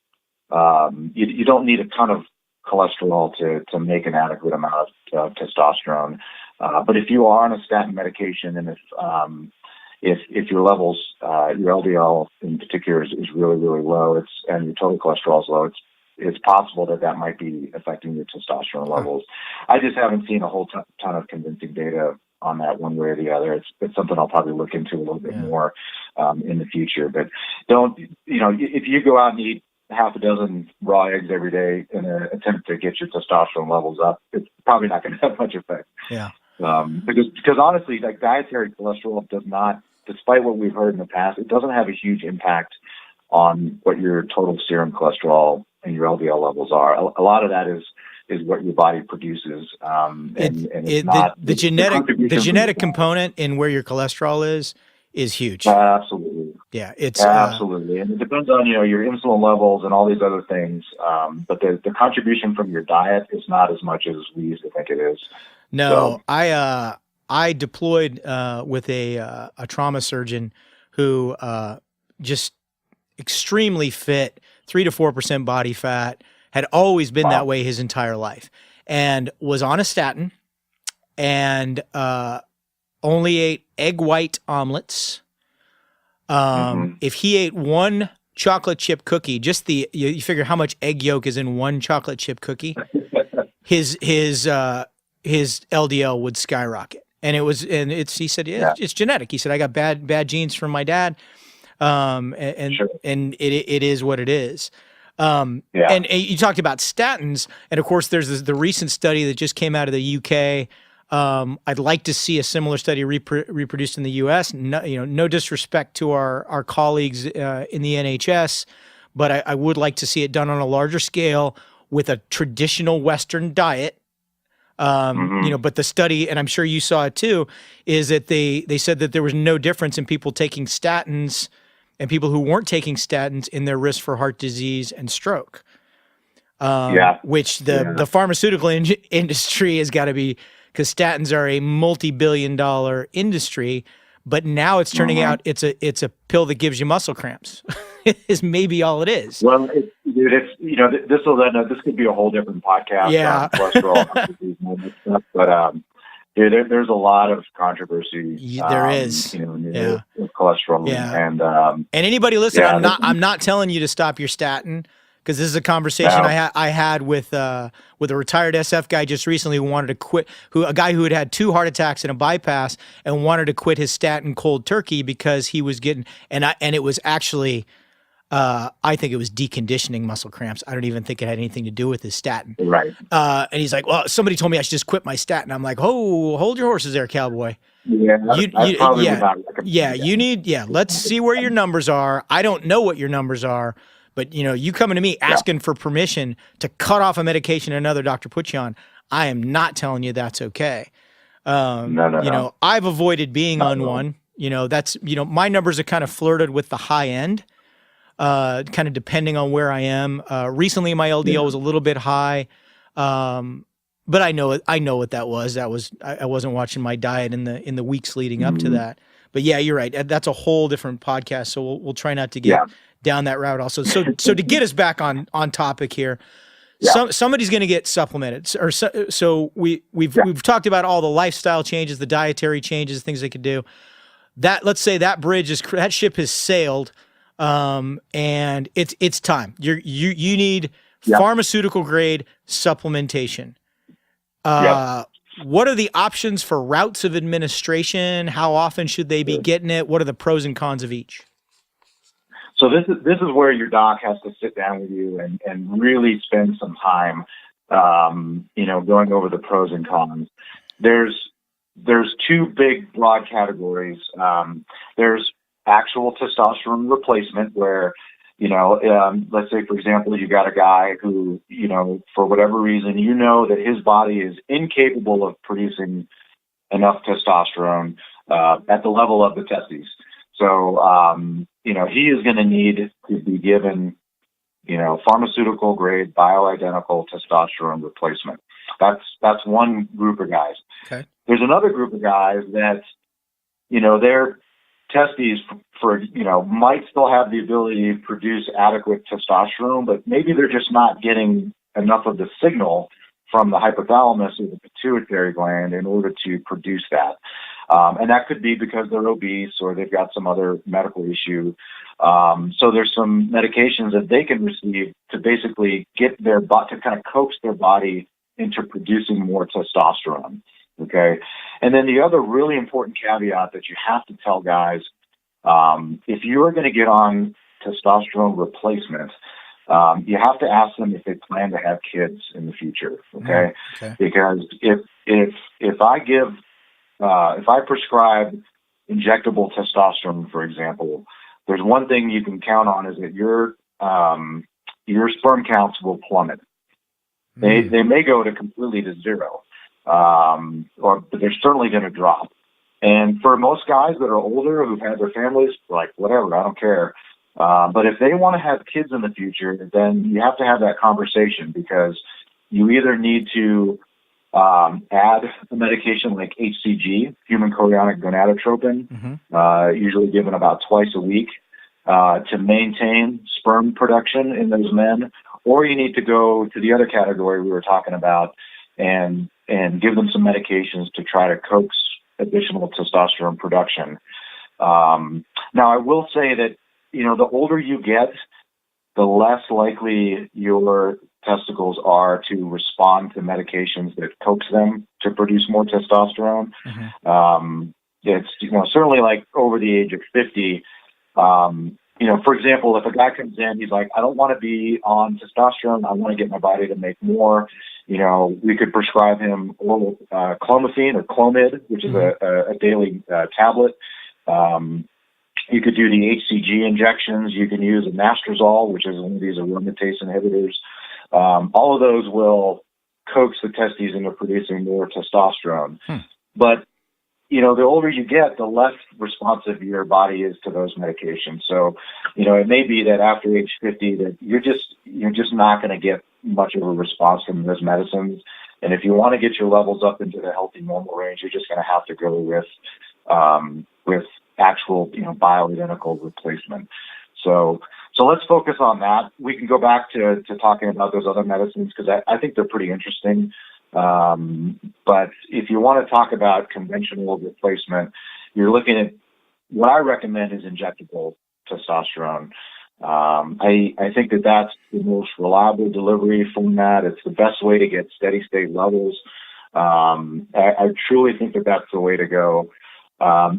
You don't need a ton of cholesterol to make an adequate amount of testosterone. But if you are on a statin medication, and if your levels, your LDL in particular is really, really low, and your total cholesterol is low, it's possible that might be affecting your testosterone levels. I just haven't seen a whole ton of convincing data on that one way or the other. It's something I'll probably look into a little bit more in the future. But if you go out and eat half a dozen raw eggs every day in an attempt to get your testosterone levels up, it's probably not going to have much effect. Yeah. Because honestly, like dietary cholesterol does not, despite what we've heard in the past, it doesn't have a huge impact on what your total serum cholesterol and your LDL levels are. A lot of that is what your body produces. The genetic component in where your cholesterol is huge. Absolutely. Yeah, it's absolutely. And it depends on, your insulin levels and all these other things. But the contribution from your diet is not as much as we used to think it is. No, so. I deployed with a trauma surgeon who just extremely fit, 3 to 4% body fat, had always been that way his entire life, and was on a statin, and only ate egg white omelets. If he ate one chocolate chip cookie, just you figure how much egg yolk is in one chocolate chip cookie, his LDL would skyrocket. And he said, it's genetic. He said, I got bad genes from my dad. And it is what it is. And you talked about statins, and of course there's the recent study that just came out of the UK. I'd like to see a similar study reproduced in the US. No disrespect to our colleagues in the NHS, but I would like to see it done on a larger scale with a traditional Western diet. But the study, and I'm sure you saw it too, is that they said that there was no difference in people taking statins and people who weren't taking statins in their risk for heart disease and stroke. Which the pharmaceutical industry has got to be, because statins are a multi-billion-dollar industry, but now it's turning out it's a pill that gives you muscle cramps. Is maybe all it is. Well, it dude, it's, this could be a whole different podcast Yeah. on cholesterol, but dude, there's a lot of controversy. There is. With cholesterol, and anybody listen, I'm not telling you to stop your statin, because this is a conversation I had with a retired SF guy just recently who wanted to quit, a guy who had 2 heart attacks and a bypass and wanted to quit his statin cold turkey because he was getting, and it was actually, I think it was deconditioning muscle cramps. I don't even think it had anything to do with his statin. Right. And he's like, well, somebody told me I should just quit my statin. I'm like, oh, hold your horses there, cowboy. Yeah, let's see where your numbers are. I don't know what your numbers are, but you coming to me asking for permission to cut off a medication another doctor put you on, I am not telling you that's okay. No. I've avoided being on one. That's, my numbers are kind of flirted with the high end, kind of depending on where I am. Recently my LDL was a little bit high. But I know what that was. I wasn't watching my diet in the weeks leading up to that. But yeah, you're right. That's a whole different podcast. So we'll try not to get down that route also. So to get us back on topic here, somebody's going to get supplemented. So we've talked about all the lifestyle changes, the dietary changes, things they could do. Let's say that ship has sailed, and it's time. You need pharmaceutical grade supplementation. What are the options for routes of administration? How often should they be getting it? What are the pros and cons of each? So this is where your doc has to sit down with you and really spend some time, going over the pros and cons. There's 2 big broad categories. There's actual testosterone replacement, where let's say, for example, you got a guy who, for whatever reason, that his body is incapable of producing enough testosterone at the level of the testes. So, he is going to need to be given, pharmaceutical grade bioidentical testosterone replacement. That's one group of guys. Okay. There's another group of guys that, their testes might still have the ability to produce adequate testosterone, but maybe they're just not getting enough of the signal from the hypothalamus or the pituitary gland in order to produce that. And that could be because they're obese or they've got some other medical issue. So there's some medications that they can receive to basically get to kind of coax their body into producing more testosterone. Okay. And then the other really important caveat that you have to tell guys, if you're going to get on testosterone replacement, you have to ask them if they plan to have kids in the future. Okay. Because if I prescribe injectable testosterone, for example, there's one thing you can count on is that your sperm counts will plummet. They may go completely to zero. But they're certainly going to drop. And for most guys that are older who've had their families, like, whatever, I don't care. But if they want to have kids in the future, then you have to have that conversation, because you either need to add a medication like HCG, human chorionic gonadotropin, usually given about twice a week, to maintain sperm production in those men, or you need to go to the other category we were talking about and give them some medications to try to coax additional testosterone production. Now, I will say that, the older you get, the less likely your testicles are to respond to medications that coax them to produce more testosterone. It's, certainly like over the age of 50, for example, if a guy comes in, he's like, I don't want to be on testosterone. I want to get my body to make more. We could prescribe him oral clomiphene or Clomid, which is a daily tablet. You could do the HCG injections. You can use a Mastrozole, which is one of these aromatase inhibitors. All of those will coax the testes into producing more testosterone. But, the older you get, the less responsive your body is to those medications. So, it may be that after age 50 that you're just not going to get much of a response from those medicines. And if you want to get your levels up into the healthy normal range, you're just going to have to go with actual, bioidentical replacement. So So let's focus on that. We can go back to talking about those other medicines because I think they're pretty interesting. But if you want to talk about conventional replacement, you're looking at what I recommend is injectable testosterone. I think that's the most reliable delivery format. It's the best way to get steady state levels. I truly think that's the way to go.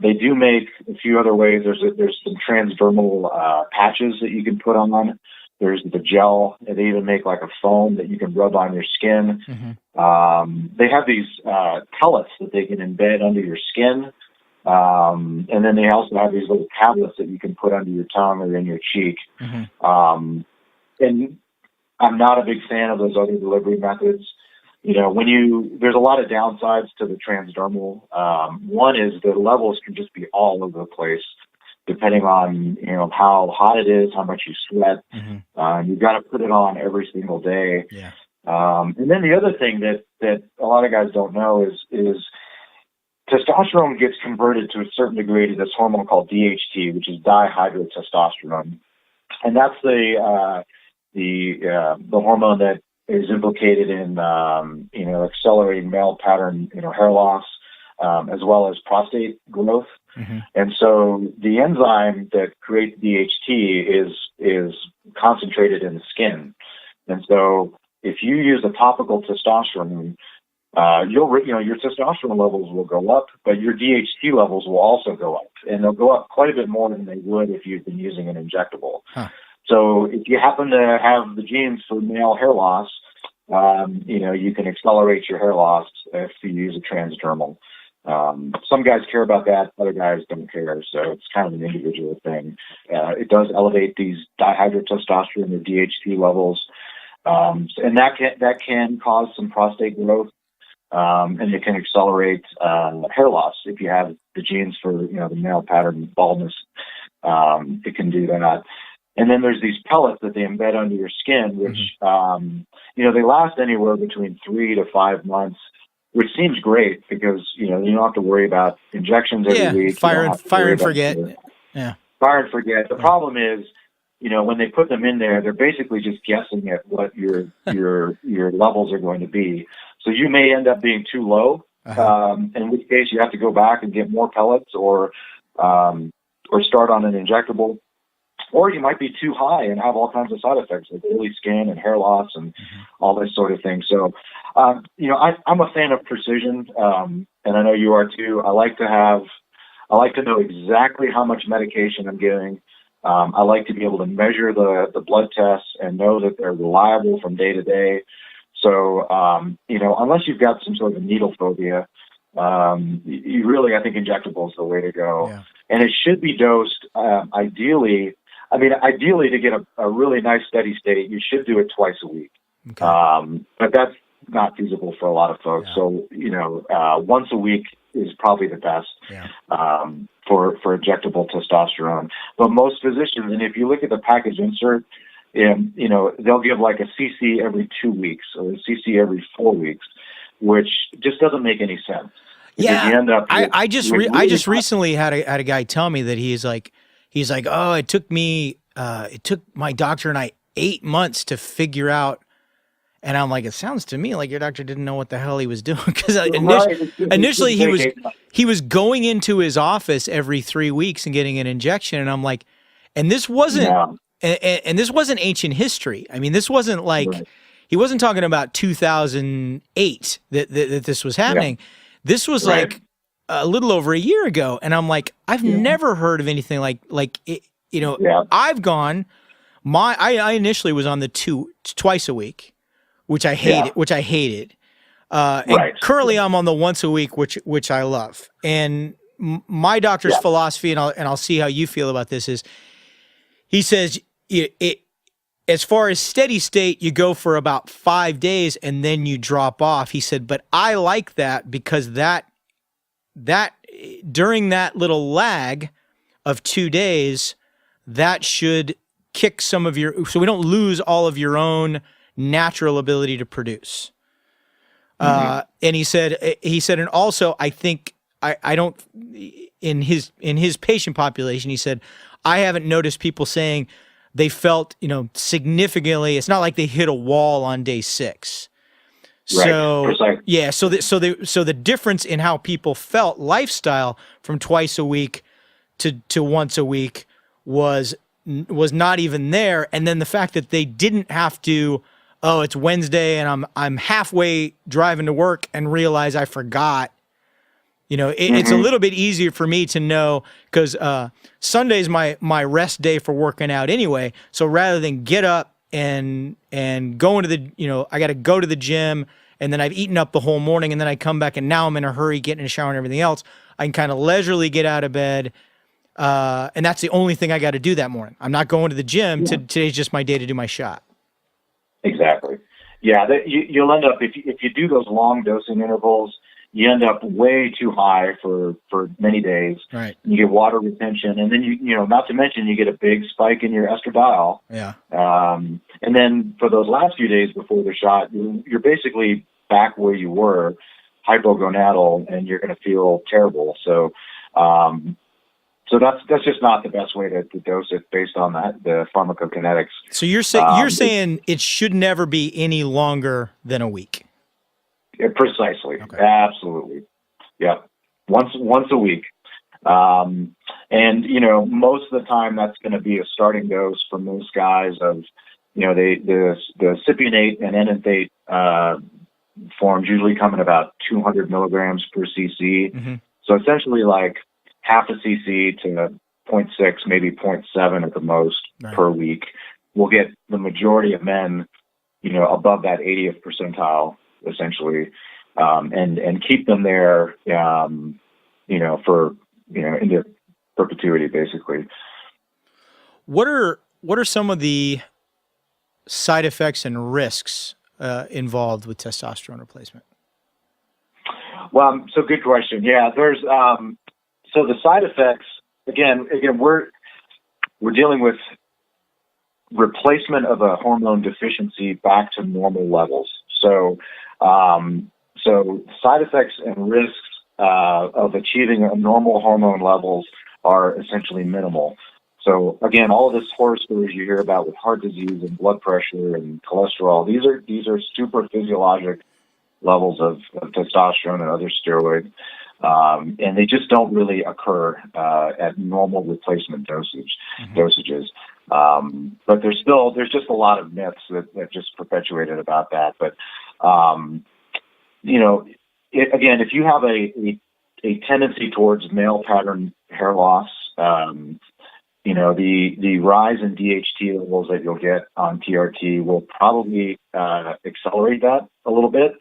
They do make a few other ways. There's some transdermal patches that you can put on. There's the gel. They even make like a foam that you can rub on your skin. They have these pellets that they can embed under your skin. And then they also have these little tablets that you can put under your tongue or in your cheek. And I'm not a big fan of those other delivery methods. You know, there's a lot of downsides to the transdermal. One is the levels can just be all over the place, depending on, you know, how hot it is, how much you sweat. You've got to put it on every single day. And then the other thing that a lot of guys don't know is testosterone gets converted to a certain degree to this hormone called DHT, which is dihydrotestosterone. And that's the hormone that is implicated in, you know, accelerating male pattern, you know, hair loss, as well as prostate growth. And so the enzyme that creates DHT is concentrated in the skin. And so if you use a topical testosterone, your testosterone levels will go up, but your DHT levels will also go up, and they'll go up quite a bit more than they would if you've been using an injectable. So if you happen to have the genes for male hair loss, you know, you can accelerate your hair loss if you use a transdermal. Some guys care about that, other guys don't care. So it's kind of an individual thing. It does elevate these dihydrotestosterone or DHT levels, and that can cause some prostate growth. And it can accelerate hair loss if you have the genes for, you know, the male pattern baldness. It can do that. And then there's these pellets that they embed under your skin, which you know, they last anywhere between 3 to 5 months, which seems great because, you know, you don't have to worry about injections every week. Fire and forget. Fire and forget. The problem is, you know, when they put them in there, they're basically just guessing at what your levels are going to be. So you may end up being too low, in which case you have to go back and get more pellets or start on an injectable. Or you might be too high and have all kinds of side effects like oily skin and hair loss and all this sort of thing. So, you know, I'm a fan of precision, and I know you are too. I like to know exactly how much medication I'm giving. I like to be able to measure the blood tests and know that they're reliable from day to day. So, you know, unless you've got some sort of needle phobia, you really, I think injectable is the way to go. And it should be dosed, ideally to get a really nice steady state, you should do it twice a week. But that's not feasible for a lot of folks. So, you know, once a week is probably the best for injectable testosterone. But most physicians, and if you look at the package insert, you know, they'll give like a cc every 2 weeks or a cc every 4 weeks, which just doesn't make any sense. Yeah, you end up I just recently had a guy tell me that he's like, oh, it took my doctor and I 8 months to figure out. And I'm like, it sounds to me like your doctor didn't know what the hell he was doing, because initially he was going into his office every 3 weeks and getting an injection, and I'm like, and this wasn't and this wasn't ancient history. I mean, this wasn't like he wasn't talking about 2008 that this was happening. This was like a little over a year ago, and I'm like, I've never heard of anything like it. You know, I've gone. I initially was on the twice a week, which I hated. And currently I'm on the once a week, which I love. And my doctor's philosophy, and I'll see how you feel about this, is he says it as far as steady state, you go for about 5 days and then you drop off. He said, but I like that because that during that little lag of 2 days, that should kick some of your, so we don't lose all of your own natural ability to produce. And he said, and also I think I don't, in his patient population, he said, I haven't noticed people saying they felt, significantly. It's not like they hit a wall on day 6. So Precisely. yeah, so the difference in how people felt lifestyle from twice a week to once a week was not even there. And then the fact that they didn't have to, oh, it's Wednesday and I'm halfway driving to work and realize I forgot. It's a little bit easier for me to know because Sunday's my rest day for working out anyway. So rather than get up and go into the, I got to go to the gym and then I've eaten up the whole morning and then I come back and now I'm in a hurry getting in the shower and everything else. I can kind of leisurely get out of bed. And that's the only thing I got to do that morning. I'm not going to the gym. Today's just my day to do my shot. Exactly. Yeah, you'll end up, if you do those long dosing intervals, you end up way too high for many days. Right. You get water retention, and then not to mention you get a big spike in your estradiol. Yeah. And then for those last few days before the shot, you're basically back where you were, hypogonadal, and you're going to feel terrible. So that's just not the best way to dose it based on the pharmacokinetics. So you're saying it should never be any longer than a week. Yeah, precisely. Okay. Absolutely. Yeah. Once a week. And, most of the time that's going to be a starting dose for most guys of, the cypionate and enanthate forms usually come in about 200 milligrams per cc. Mm-hmm. So essentially like half a cc to 0.6, maybe 0.7 at the most per week. We'll get the majority of men, above that 80th percentile, essentially, and keep them there, for, into perpetuity, basically. What are some of the side effects and risks involved with testosterone replacement? Well, so good question. Yeah, there's, so the side effects, again, we're dealing with replacement of a hormone deficiency back to normal levels. So side effects and risks of achieving normal hormone levels are essentially minimal. So again, all of this horror stories you hear about with heart disease and blood pressure and cholesterol, these are super physiologic levels of testosterone and other steroids, and they just don't really occur at normal replacement dosages. But there's just a lot of myths that just perpetuated about that. But again, if you have a tendency towards male pattern hair loss, the rise in DHT levels that you'll get on TRT will probably accelerate that a little bit.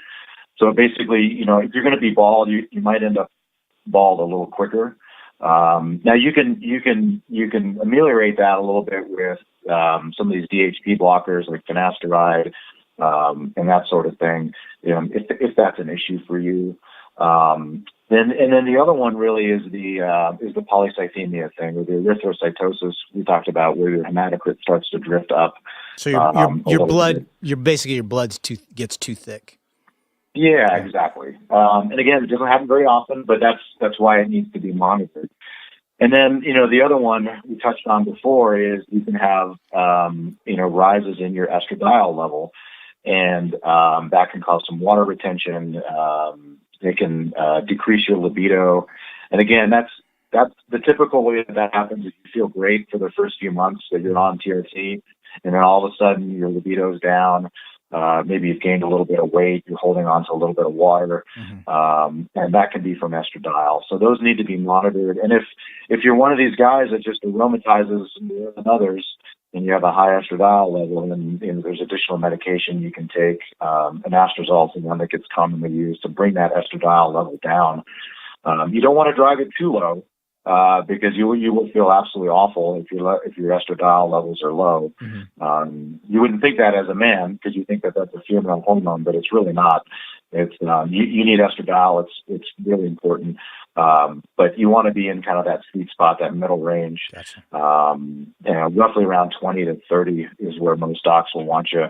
So basically, if you're going to be bald, you might end up bald a little quicker. Now you can ameliorate that a little bit with some of these DHT blockers like finasteride and that sort of thing. If that's an issue for you. Then the other one really is the polycythemia thing, or the erythrocytosis we talked about, where your hematocrit starts to drift up. So your blood, your blood gets too thick. Yeah, exactly. And again, it doesn't happen very often, but that's why it needs to be monitored. And then, the other one we touched on before is you can have, rises in your estradiol level, and that can cause some water retention. They can decrease your libido. And again, that's the typical way that happens is you feel great for the first few months that you're on TRT, and then all of a sudden your libido's down. Maybe you've gained a little bit of weight, you're holding on to a little bit of water, and that can be from estradiol. So those need to be monitored. And if you're one of these guys that just aromatizes more than others, and you have a high estradiol level, then there's additional medication you can take. Anastrozole is the one that gets commonly used to bring that estradiol level down. You don't want to drive it too low, because you will feel absolutely awful if your estradiol levels are low. You wouldn't think that as a man, because you think that that's a female hormone, but it's really not. It's you need estradiol. It's really important, but you want to be in kind of that sweet spot, that middle range. Gotcha. Roughly around 20 to 30 is where most docs will want you.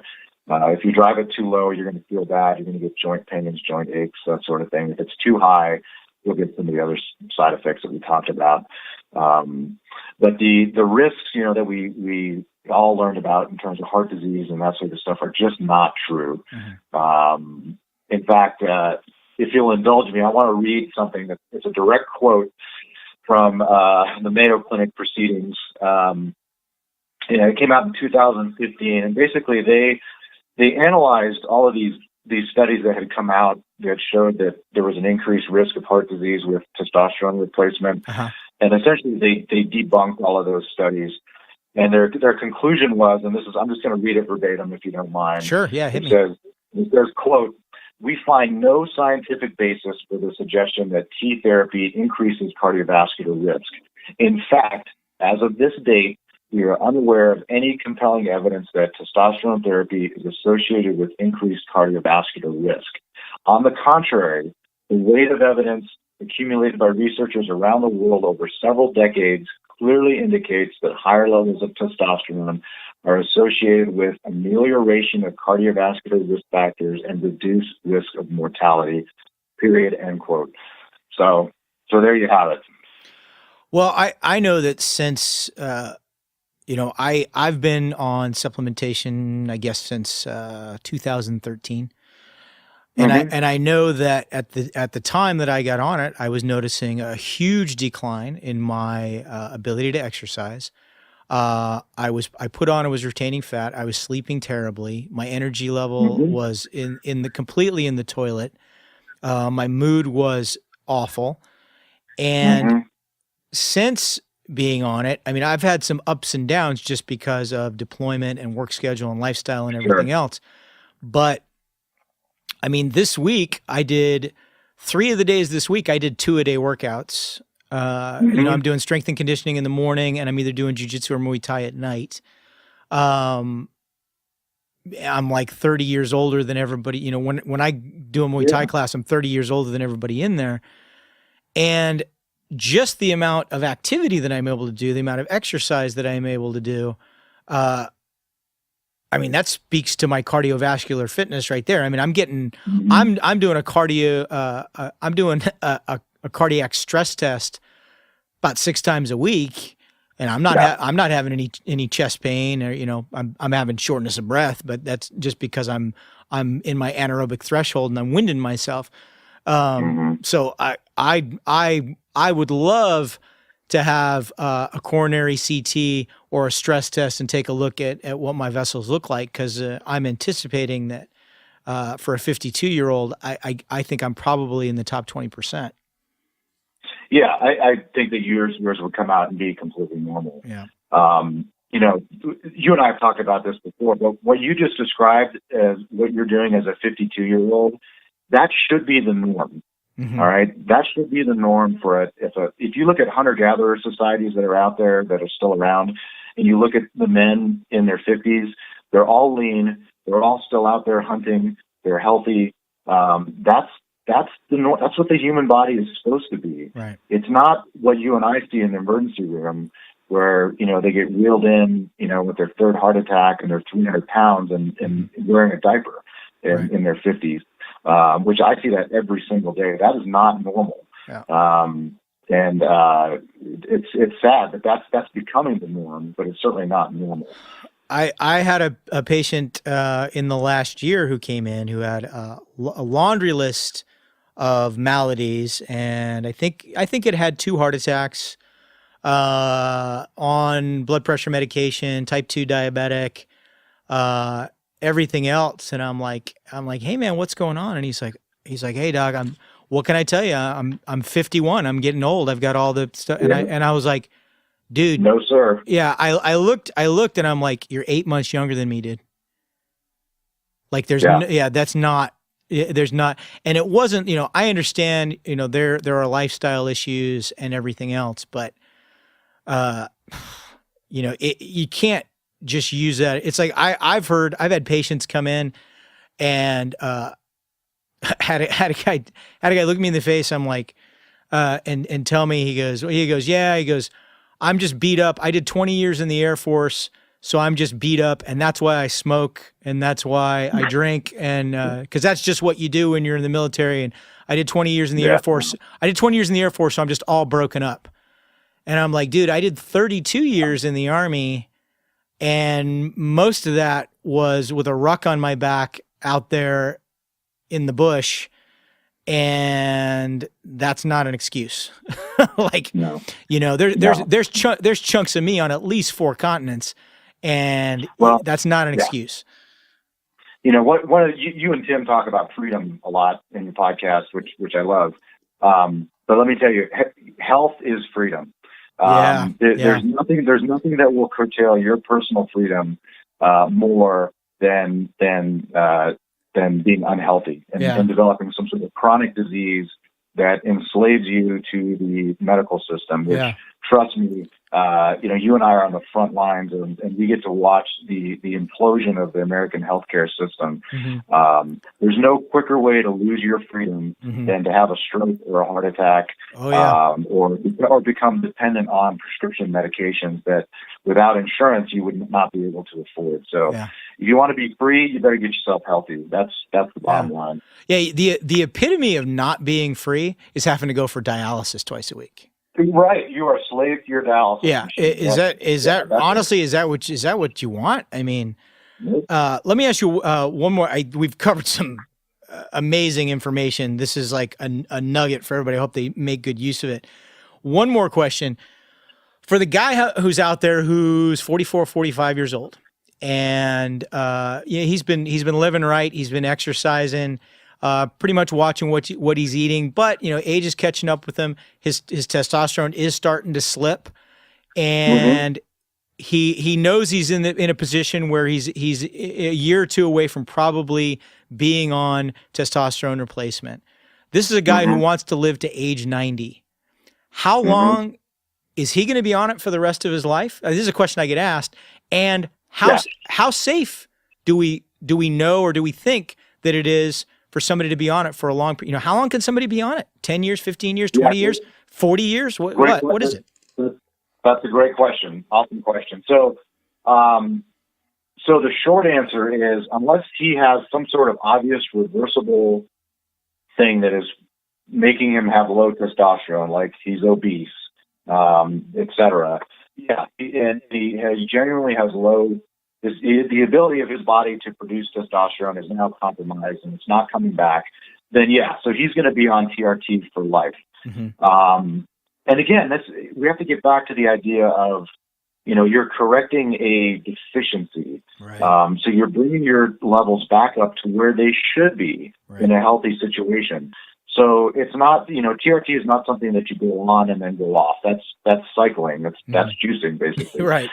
If you drive it too low, you're going to feel bad. You're going to get joint pains, joint aches, that sort of thing. If it's too high, you'll get some of the other side effects that we talked about. But the risks, that we all learned about in terms of heart disease and that sort of stuff are just not true. In fact, if you'll indulge me, I want to read something that it's a direct quote from the Mayo Clinic proceedings. It came out in 2015, and basically they analyzed all of these studies that had come out that showed that there was an increased risk of heart disease with testosterone replacement. And essentially they debunked all of those studies. And their conclusion was, and I'm just going to read it verbatim if you don't mind. Sure, yeah, hit me. It says, quote, "We find no scientific basis for the suggestion that T therapy increases cardiovascular risk. In fact, as of this date, we are unaware of any compelling evidence that testosterone therapy is associated with increased cardiovascular risk. On the contrary, the weight of evidence accumulated by researchers around the world over several decades clearly indicates that higher levels of testosterone are associated with amelioration of cardiovascular risk factors and reduced risk of mortality, period," end quote. So there you have it. Well, I know that since, I've been on supplementation, I guess, since 2013. And I know that at the time that I got on it, I was noticing a huge decline in my ability to exercise. I was retaining fat. I was sleeping terribly. My energy level was completely in the toilet. My mood was awful. And since being on it, I mean, I've had some ups and downs just because of deployment and work schedule and lifestyle and everything else. But I mean, this week I did 3 of the days this week, I did 2-a-day workouts. I'm doing strength and conditioning in the morning, and I'm either doing jiu-jitsu or Muay Thai at night. I'm like 30 years older than everybody. When I do a Muay Thai class, I'm 30 years older than everybody in there. And just the amount of activity that I'm able to do, the amount of exercise that I'm able to do, I mean, that speaks to my cardiovascular fitness right there. I mean, I'm doing a cardiac stress test about 6 times a week, and I'm not having any chest pain or, I'm having shortness of breath, but that's just because I'm in my anaerobic threshold and I'm winding myself. So I would love to have a coronary CT or a stress test and take a look at what my vessels look like, because I'm anticipating that for a 52-year-old, I think I'm probably in the top 20%. Yeah, I think that yours would come out and be completely normal. Yeah. You and I have talked about this before, but what you just described as what you're doing as a 52-year-old, that should be the norm. All right, that should be the norm for if you look at hunter-gatherer societies that are out there that are still around, and you look at the men in their 50s, they're all lean, they're all still out there hunting, they're healthy. That's what the human body is supposed to be. Right. It's not what you and I see in the emergency room, where they get wheeled in, with their 3rd heart attack and they're 300 pounds and wearing a diaper in their 50s. Which I see that every single day. That is not normal. Yeah. And it's sad that that's becoming the norm, but it's certainly not normal. I had a patient in the last year who came in who had a laundry list of maladies, and I think it had 2 heart attacks, on blood pressure medication, type 2 diabetic, everything else. And I'm like, "Hey man, what's going on?" And he's like, "Hey doc, what can I tell you? I'm 51. I'm getting old. I've got all the stuff." And I was like, "Dude, no sir." Yeah. I looked and I'm like, "You're 8 months younger than me, dude." Like there's there's not, and it wasn't, I understand, there are lifestyle issues and everything else, but you can't just use that. It's like I've had patients come in and had a guy look me in the face. I'm like, and tell me, he goes, "I'm just beat up. I did 20 years in the Air Force, so I'm just beat up, and that's why I smoke, and that's why I drink, and because that's just what you do when you're in the military. And I did 20 years in the Air Force. So I'm just all broken up." And I'm like, dude, I did 32 years in the Army, and most of that was with a ruck on my back out there in the bush. And that's not an excuse. Like, No. there's chunks of me on at least 4 continents, and that's not an excuse. You and Tim talk about freedom a lot in your podcast, which I love. But let me tell you, health is freedom. There's nothing that will curtail your personal freedom more than being unhealthy and developing some sort of chronic disease that enslaves you to the medical system, which, trust me, you and I are on the front lines, and we get to watch the implosion of the American healthcare system. Mm-hmm. There's no quicker way to lose your freedom than to have a stroke or a heart attack, or become dependent on prescription medications that, without insurance, you would not be able to afford. So, if you want to be free, you better get yourself healthy. That's the bottom line. Yeah, the epitome of not being free is having to go for dialysis twice a week. Right, you are a slave to your dialysis. Yeah, machine. Is that honestly, is that what you want? I mean, let me ask you one more. We've covered some amazing information. This is like a nugget for everybody. I hope they make good use of it. One more question for the guy who's out there who's 44, 45 years old, and he's been living right. He's been exercising. Pretty much watching what he's eating, but age is catching up with him. His testosterone is starting to slip, and he knows he's in a position where he's a year or two away from probably being on testosterone replacement. This is a guy who wants to live to age 90. How long is he going to be on it for the rest of his life? This is a question I get asked. And how safe do we know, or do we think that it is for somebody to be on it for a long, how long can somebody be on it? 10 years, 15 years, 20 years, 40 years? What is it? That's a great question. Awesome question. So the short answer is, unless he has some sort of obvious reversible thing that is making him have low testosterone, like he's obese, etc. And he genuinely has low. The ability of his body to produce testosterone is now compromised, and it's not coming back. Then so he's going to be on TRT for life. And again, we have to get back to the idea of, you're correcting a deficiency. Right. So you're bringing your levels back up to where they should be in a healthy situation. So it's not, TRT is not something that you go on and then go off. That's cycling. That's juicing, basically. Right.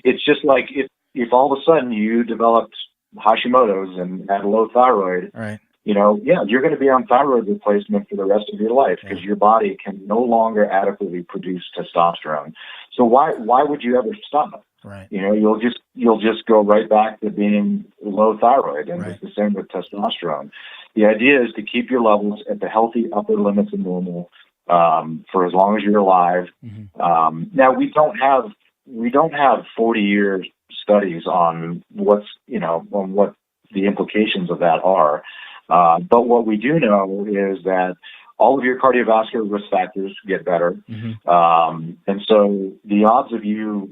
It's just like if all of a sudden you developed Hashimoto's and had low thyroid, right. You're going to be on thyroid replacement for the rest of your life, because your body can no longer adequately produce testosterone. So why would you ever stop? Right. You'll just go right back to being low thyroid, and it's the same with testosterone. The idea is to keep your levels at the healthy upper limits of normal for as long as you're alive. Now we don't have 40-year studies on what the implications of that are. But what we do know is that all of your cardiovascular risk factors get better. And so the odds of you...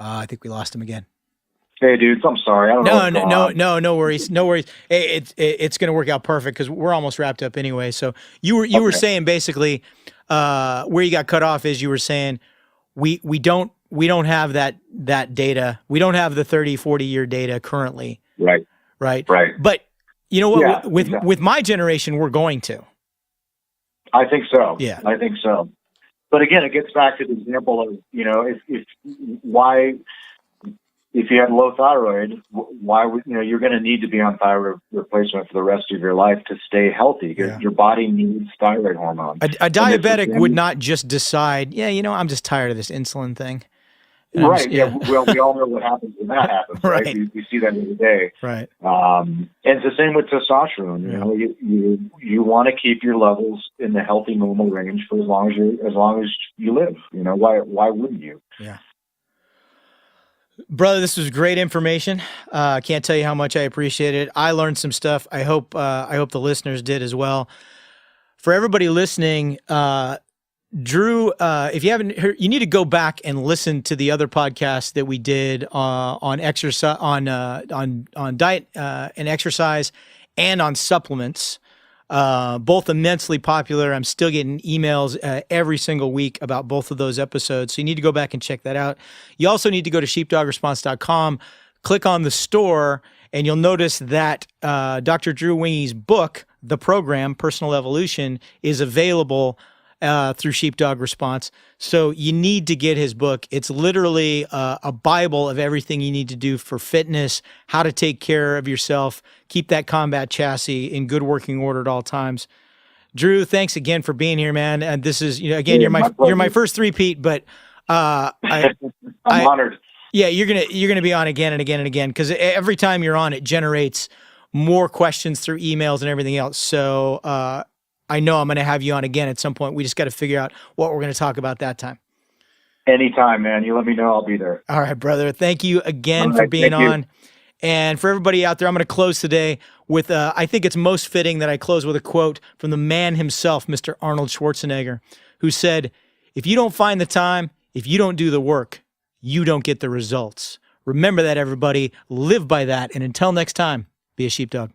I think we lost him again. Hey, dudes, I'm sorry. I don't know. No worries. No worries. It's going to work out perfect, because we're almost wrapped up anyway. So you were saying basically where you got cut off is you were saying we don't have that data. We don't have the 30, 40-year data currently. Right. But you know what? With my generation, we're going to. I think so. Yeah. I think so. But again, it gets back to the example of, if you have low thyroid, why would, you're going to need to be on thyroid replacement for the rest of your life to stay healthy, because your body needs thyroid hormone. A diabetic would not just decide, I'm just tired of this insulin thing. Right. Well, we all know what happens when that happens. Right. We see that every day. Right. And it's the same with testosterone. You want to keep your levels in the healthy, normal range for as long as you live. Why wouldn't you? Yeah. Brother, this was great information. I can't tell you how much I appreciate it. I learned some stuff. I hope the listeners did as well. For everybody listening, Drew, if you haven't heard, you need to go back and listen to the other podcasts that we did on exercise, on diet and exercise, and on supplements. Both immensely popular. I'm still getting emails every single week about both of those episodes. So you need to go back and check that out. You also need to go to sheepdogresponse.com, click on the store, and you'll notice that Dr. Drew Wingy's book, The Program, Personal Evolution, is available through Sheepdog Response. So you need to get his book. It's literally a Bible of everything you need to do for fitness, how to take care of yourself, keep that combat chassis in good working order at all times. Drew, thanks again for being here, man. And this is, again, you're my first three-peat, but I'm honored. Yeah, you're gonna be on again and again and again, because every time you're on, it generates more questions through emails and everything else. So I know I'm going to have you on again at some point. We just got to figure out what we're going to talk about that time. Anytime, man. You let me know. I'll be there. All right, brother. Thank you again for being on. And for everybody out there, I'm going to close today with, I think it's most fitting that I close with a quote from the man himself, Mr. Arnold Schwarzenegger, who said, "If you don't find the time, if you don't do the work, you don't get the results." Remember that, everybody. Live by that. And until next time, be a sheepdog.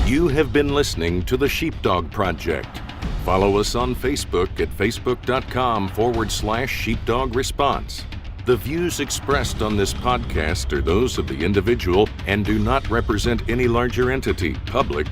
You have been listening to The Sheepdog Project. Follow us on Facebook at facebook.com/Sheepdog Response. The views expressed on this podcast are those of the individual and do not represent any larger entity, public,